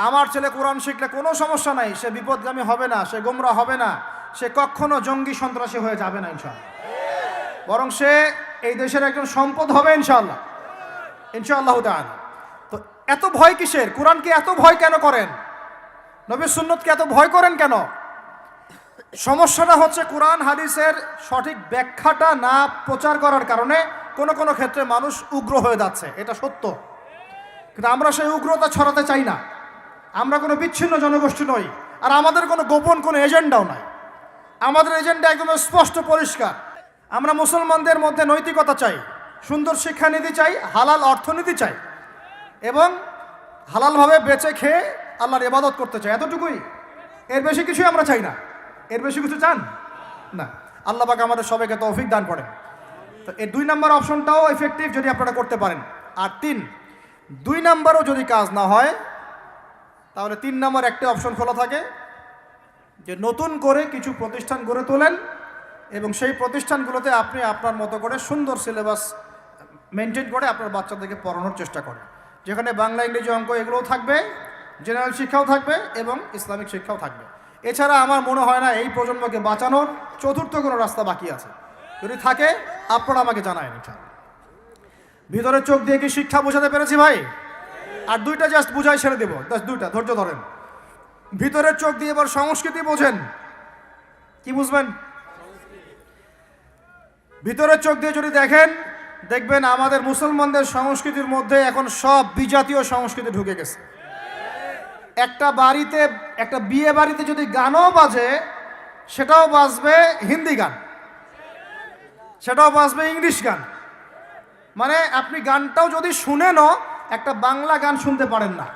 আমার ছেলে কোরআন শিখলে কোনো সমস্যা নাই, সে বিপদগামী হবে না, সে গোমরা হবে না, সে কখনো জঙ্গি সন্ত্রাসী হয়ে যাবে না ইনশাআল্লাহ, বরং সে এই দেশের একজন সম্পদ হবে ইনশাআল্লাহ, ইনশাআল্লাহ তাআলা। তো এত ভয় কিসের? কোরআনকে এত ভয় কেন করেন? নবীর সুন্নতকে এত ভয় করেন কেন? সমস্যাটা হচ্ছে কোরআন হাদিসের সঠিক ব্যাখ্যাটা না প্রচার করার কারণে কোনো কোনো ক্ষেত্রে মানুষ উগ্র হয়ে যাচ্ছে, এটা সত্য। কিন্তু আমরা সেই উগ্রতা ছড়াতে চাই না। আমরা কোনো বিচ্ছিন্ন জনগোষ্ঠী নই, আর আমাদের কোনো গোপন কোনো এজেন্ডাও নাই। আমাদের এজেন্ডা একদম স্পষ্ট পরিষ্কার। আমরা মুসলমানদের মধ্যে নৈতিকতা চাই, সুন্দর শিক্ষানীতি চাই, হালাল অর্থনীতি চাই, এবং হালালভাবে বেঁচে খেয়ে আল্লাহর ইবাদত করতে চাই, এতটুকুই। এর বেশি কিছুই আমরা চাই না। এর বেশি কিছু চান না। আল্লাহ পাক আমাদের সবাইকে তৌফিক দান করেন। তো এই 2 নাম্বার অপশনটাও এফেক্টিভ যদি আপনারা করতে পারেন। আর 3, 2 নাম্বারও যদি কাজ না হয়, তাহলে 3 নাম্বার একটা অপশন খোলা থাকে, যে নতুন করে কিছু প্রতিষ্ঠান গড়ে তোলেন এবং সেই প্রতিষ্ঠানগুলোতে আপনি আপনার মতো করে সুন্দর সিলেবাস মেনটেন করে আপনার বাচ্চাদেরকে পড়ানোর চেষ্টা করেন, যেখানে বাংলা, ইংরেজি, অঙ্ক এগুলোও থাকবে, জেনারেল শিক্ষাও থাকবে এবং ইসলামিক শিক্ষাও থাকবে। এছাড়া আমার মনে হয় না এই প্রজন্মকে বাঁচানোর চতুর্থ কোনো রাস্তা বাকি আছে। যদি থাকে আপনারা আমাকে জানায়। ভিতরের চোখ দিয়ে কি শিক্ষা বোঝাতে পেরেছি ভাই? আর 2টা জাস্ট বুঝাই ছেড়ে দেবো, জাস্ট 2টা, ধৈর্য ধরেন। ভিতরের চোখ দিয়ে এবার সংস্কৃতি বোঝেন। কি বুঝবেন? ভিতরের চোখ দিয়ে যদি দেখেন, দেখবেন আমাদের মুসলমানদের সংস্কৃতির মধ্যে এখন সব বিজাতীয় সংস্কৃতি ঢুকে গেছে। একটা বাড়িতে, একটা বিয়ে বাড়িতে যদি গানও বাজে, সেটাও বাজবে হিন্দি গান, সেটাও বাজবে ইংলিশ গান। মানে আপনি গানটাও যদি শুনেনও, একটা বাংলা গান শুনতে পারেন না।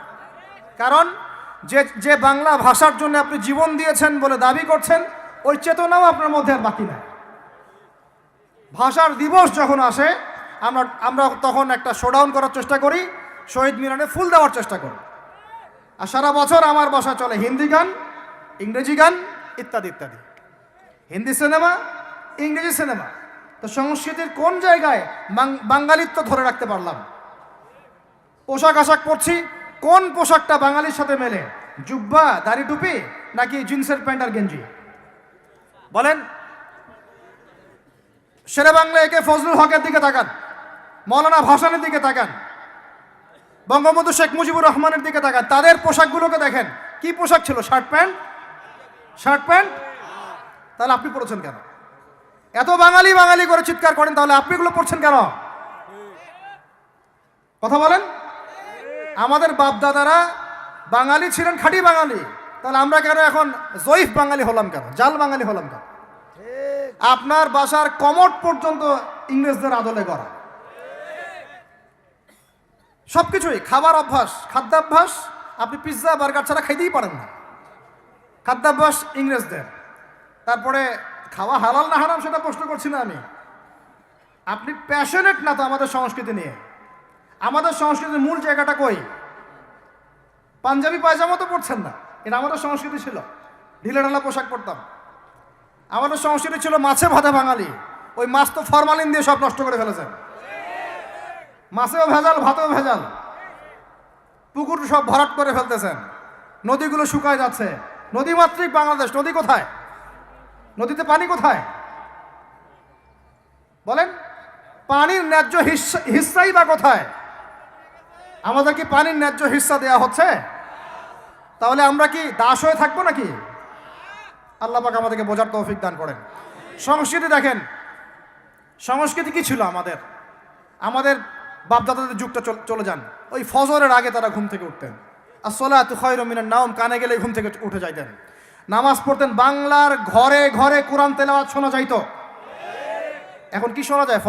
কারণ যে বাংলা ভাষার জন্য আপনি জীবন দিয়েছেন বলে দাবি করছেন, ওই চেতনাও আপনার মধ্যে আর বাকি নাই। ভাষার দিবস যখন আসে, আমরা তখন একটা শোডাউন করার চেষ্টা করি, শহীদ মিনারে ফুল দেওয়ার চেষ্টা করি। আর সারা বছর আমার বাসায় চলে হিন্দি গান, ইংরেজি গান ইত্যাদি ইত্যাদি, হিন্দি সিনেমা, ইংরেজি সিনেমা। তো সংস্কৃতির কোন জায়গায় বাঙালিত্ব ধরে রাখতে পারলাম? পোশাক আশাক পরছি, কোন পোশাকটা বাঙালির সাথে মেলে? জুব্বা, দাড়ি টুপি, নাকি জিন্সের প্যান্ট আর গেঞ্জি? বলেন। শেরে বাংলা একে ফজলুল হকের দিকে তাকান, মৌলানা ভাসানের দিকে তাকান, বঙ্গবন্ধু শেখ মুজিবুর রহমানের দিকে তাকান, তাদের পোশাকগুলোকে দেখেন, কি পোশাক ছিল? Shirt pant. তাহলে আপনি পড়েছেন কেন? এত বাঙালি বাঙালি করে চিৎকার করেন, তাহলে আপনি এগুলো পড়ছেন কেন? কথা বলেন। আমাদের বাপ দাদারা বাঙালি ছিলেন, খাঁটি বাঙালি, তাহলে আমরা কেন এখন জয়ীফ বাঙালি হলাম কেন, জাল বাঙালি হলাম কেন? আপনার বাসার কমোড পর্যন্ত ইংরেজদের আদলে করা, সবকিছুই খাবার অভ্যাস, খাদ্যাভ্যাস, আপনি পিৎজা বার্গার ছাড়া খাইতেই পারেন না, খাদ্যাভ্যাস ইংরেজদের। তারপরে খাওয়া হালাল না হারাম সেটা প্রশ্ন করছি না আমি, আপনি প্যাশনেট না তো আমাদের সংস্কৃতি নিয়ে। আমাদের সংস্কৃতির মূল জায়গাটা কই? পাঞ্জাবি পায়জামা তো পড়ছেন না, এটা আমাদের সংস্কৃতি ছিল, ঢিলে ঢালা পোশাক পরতাম। আমাদের সংস্কৃতি ছিল মাছে ভাতে বাঙালি, ওই মাছ তো ফরমালিন দিয়ে সব নষ্ট করে ফেলেছেন, মাছেও ভেজাল, ভাতেও ভেজাল, পুকুর সব ভরাট করে ফেলতেছেন, নদীগুলো শুকায় যাচ্ছে। নদীমাতৃক বাংলাদেশ, নদী কোথায়? নদীতে পানি কোথায় বলেন? পানির ন্যায্য হিস্সাই বা কোথায়? আমাদের কি পানির ন্যায্য হিস্সা দেওয়া হচ্ছে? তাহলে আমরা কি দাস হয়ে থাকবো নাকি? আল্লাহ পাক আমাদেরকে বোঝার তৌফিক দান করেন। সংস্কৃতি দেখেন, সংস্কৃতি কি ছিল আমাদের? আমাদের বাপদাদাদের যুগটা চলে যান, ওই ফজরের আগে তারা ঘুম থেকে উঠতেন, আসসালাতু খায়রুম মিনান নাওম, কানে গেলে ঘুম থেকে উঠে যাইতেন, নামাজ পড়তেন, বাংলার ঘরে ঘরে কোরআন তেলাওয়াত শোনা যাইতো। এখন কি শোনা যায়?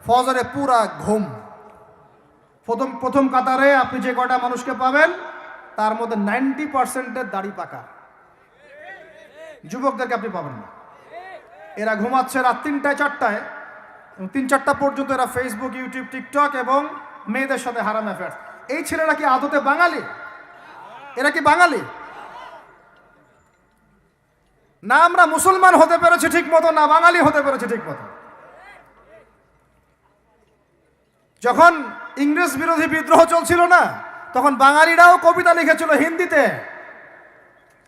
ফজরে পুরা ঘুম। প্রথম কাতারে আপনি যে কটা মানুষকে পাবেন তার মধ্যে 90% দাড়ি পাকা, যুবকদেরকে আপনি পাবেন না। এরা ঘুমাচ্ছে রাত 3টায় 4টায়, 3-4টা পর্যন্ত এরা ফেসবুক, ইউটিউব, টিকটক এবং মেয়েদের সাথে হারাম অ্যাফেয়ার্স। এই ছেলেরা কি আদতে বাঙালি? এরা কি বাঙালি? না আমরা মুসলমান হতে পেরেছি ঠিক মতো, না বাঙালি হতে পেরেছি ঠিক মতো। যখন ইংরেজ বিরোধী বিদ্রোহ চলছিল না, তখন বাঙালিরাও কবিতা লিখেছিল হিন্দিতে।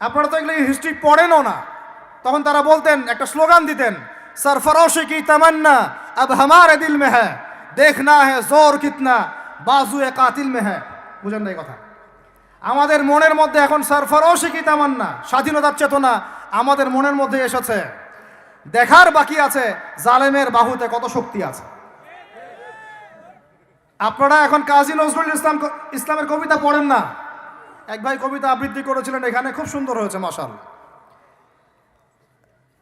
আপনারা তো এগুলো হিস্ট্রি পড়েনও না। তখন তারা বলতেন, একটা স্লোগান দিতেন, सरफरोशी की तमन्ना अब हमारे दिल में है, देखना है जोर कितना बाजुए कातिल में है। বুঝেন না এই কথা? আমাদের মনের মধ্যে এখন সরফরোশি কি তামান্না, স্বাধীনতার চেতনা আমাদের মনের মধ্যে এসেছে। দেখার বাকি আছে জালেমের বাহুতে কত শক্তি আছে। আপনারা এখন কাজী নজরুল ইসলামের কবিতা পড়েন না। এক ভাই কবিতা আবৃত্তি করেছিলেন এখানে, খুব সুন্দর হয়েছে, মাশাআল্লাহ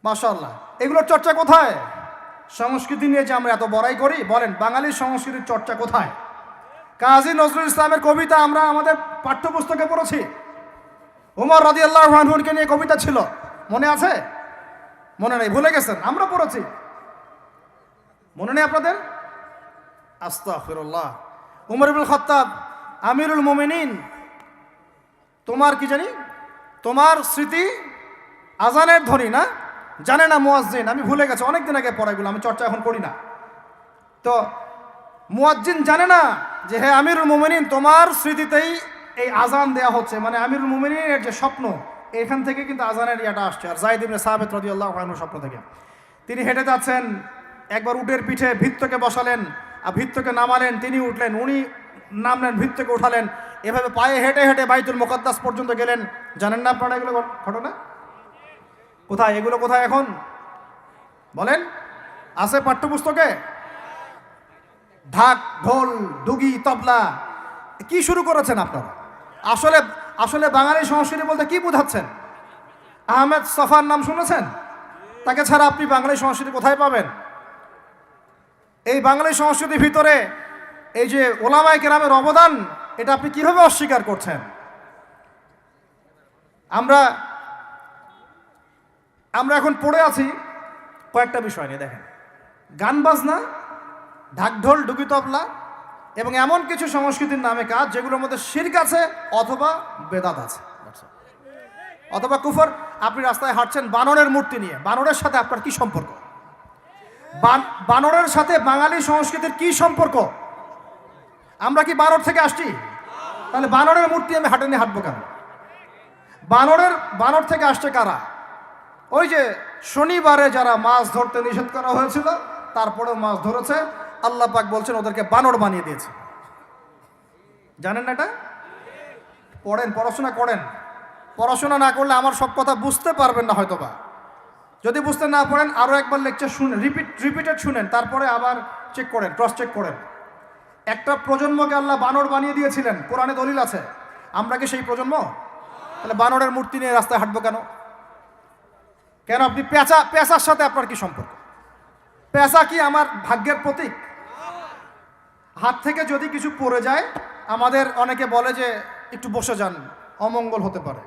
মাশাআল্লাহ। এগুলোর চর্চা কোথায়? সংস্কৃতি নিয়ে যে আমরা এত বড়াই করি, বলেন বাঙালির সংস্কৃতির চর্চা কোথায়? কাজী নজরুল ইসলামের কবিতা আমরা আমাদের পাঠ্যপুস্তকে পড়েছি। ওমর রাদিয়াল্লাহু আনহুকে নিয়ে কবিতা ছিল, মনে আছে? মনে নেই, ভুলে গেছেন? আমরা পড়েছি, মনে নেই আপনাদের? আস্তাগফিরুল্লাহ। উমর ইবনুল খাত্তাব, আমিরুল মুমিনিন, তোমার কি জানি, তোমার স্মৃতি আজানের ধ্বনি না, জানে না মুয়াজ্জিন। আমি ভুলে গেছি, অনেকদিন আগে পড়াইগুলো, আমি চর্চা এখন করি না। তো মুয়াজ্জিন জানে না যে হে আমিরুল মুমিনিন, তোমার স্মৃতিতেই এই আজান দেয়া হচ্ছে, মানে আমিরুল মুমিনিনের যে স্বপ্ন, এখান থেকে কিন্তু আজানের ইয়াটা আসছে। আর যায়েদ ইবনে সাবিত রাদিয়াল্লাহু আনহু স্বপ্ন থেকে তিনি হেঁটে যাচ্ছেন, একবার উটের পিঠে ভৃত্যকে বসালেন আর ভৃত্যকে নামালেন, তিনি উঠলেন, উনি নামলেন, ভৃত্যকে উঠালেন, এভাবে পায়ে হেঁটে হেঁটে বাইতুল মুকাদ্দাস পর্যন্ত গেলেন। জানেন না আপনারা এগুলো ঘটনা? কোথায় এগুলো, কোথায় এখন বলেন? আছে পাঠ্যপুস্তকে? ঢাক, ঢোল, ডুগি, তবলা, কি শুরু করেছেন আপনারা? আসলে আসলে বাঙালি সংস্কৃতি বলতে কি বোঝাচ্ছেন? আহমেদ সফার নাম শুনেছেন? তাকে ছাড়া আপনি বাঙালি সংস্কৃতি কোথায় পাবেন? এই বাঙালি সংস্কৃতির ভিতরে এই যে ওলামায়ে কেরামের অবদান, এটা আপনি কিভাবে অস্বীকার করছেন? আমরা এখন পড়ে আছি কয়েকটা বিষয় নিয়ে। দেখেন, গান বাজনা, ঢাকঢোল, ডুগি, তবলা এবং এমন কিছু সংস্কৃতির নামে কাজ যেগুলোর মধ্যে শিরক আছে অথবা বেদাত আছে অথবা কুফর। আপনি রাস্তায় হাঁটছেন বানরের মূর্তি নিয়ে, বানরের সাথে আপনার কি সম্পর্ক? বানরের সাথে বাঙালি সংস্কৃতির কি সম্পর্ক? আমরা কি বানর থেকে আসছি? তাহলে বানরের মূর্তি আমি হাটে নিয়ে হাঁটবো কেন? বানর থেকে আসছে কারা? ওই যে শনিবারে যারা মাছ ধরতে নিষেধ করা হয়েছিল, তারপরেও মাছ ধরেছে, আল্লাহ পাক বলছেন ওদেরকে বানর বানিয়ে দিয়েছে। জানেন না এটা? পড়েন, পড়াশোনা করেন। পড়াশোনা না করলে আমার সব কথা বুঝতে পারবেন না হয়তোবা। যদি বুঝতে না পারেন আরও একবার লেকচার শুনেন, রিপিটেড শুনেন, তারপরে আবার চেক করেন, ক্রস চেক করেন। একটা প্রজন্মকে আল্লাহ বানর বানিয়ে দিয়েছিলেন, কোরআনে দলিল আছে। আমরা কি সেই প্রজন্ম? তাহলে বানরের মূর্তি নিয়ে রাস্তায় হাঁটবো কেন? কেন? আপনি পেঁচার সাথে আপনার কি সম্পর্ক? পেঁচা কি আমার ভাগ্যের প্রতীক? হাত থেকে যদি কিছু পড়ে যায়, আমাদের অনেকে বলে যে একটু বসে যান, অমঙ্গল হতে পারে।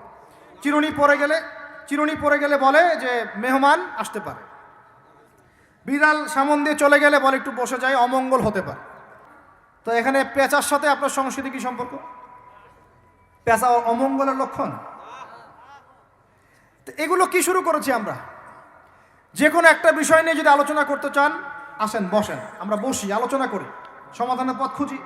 চিরুনি পড়ে গেলে বলে যে মেহমান আসতে পারে। বিড়াল সামন দিয়ে চলে গেলে বলে একটু বসে যায়, অমঙ্গল হতে পারে। তো এখানে পেঁচার সাথে আপনার সংস্কৃতি কি সম্পর্ক? পেঁচা অমঙ্গলের লক্ষণ? তো এগুলো কি শুরু করেছি আমরা? যে কোনো একটা বিষয় নিয়ে যদি আলোচনা করতে চান, আসেন, বসেন, আমরা বসি, আলোচনা করি, সমাধানের পথ খুঁজি।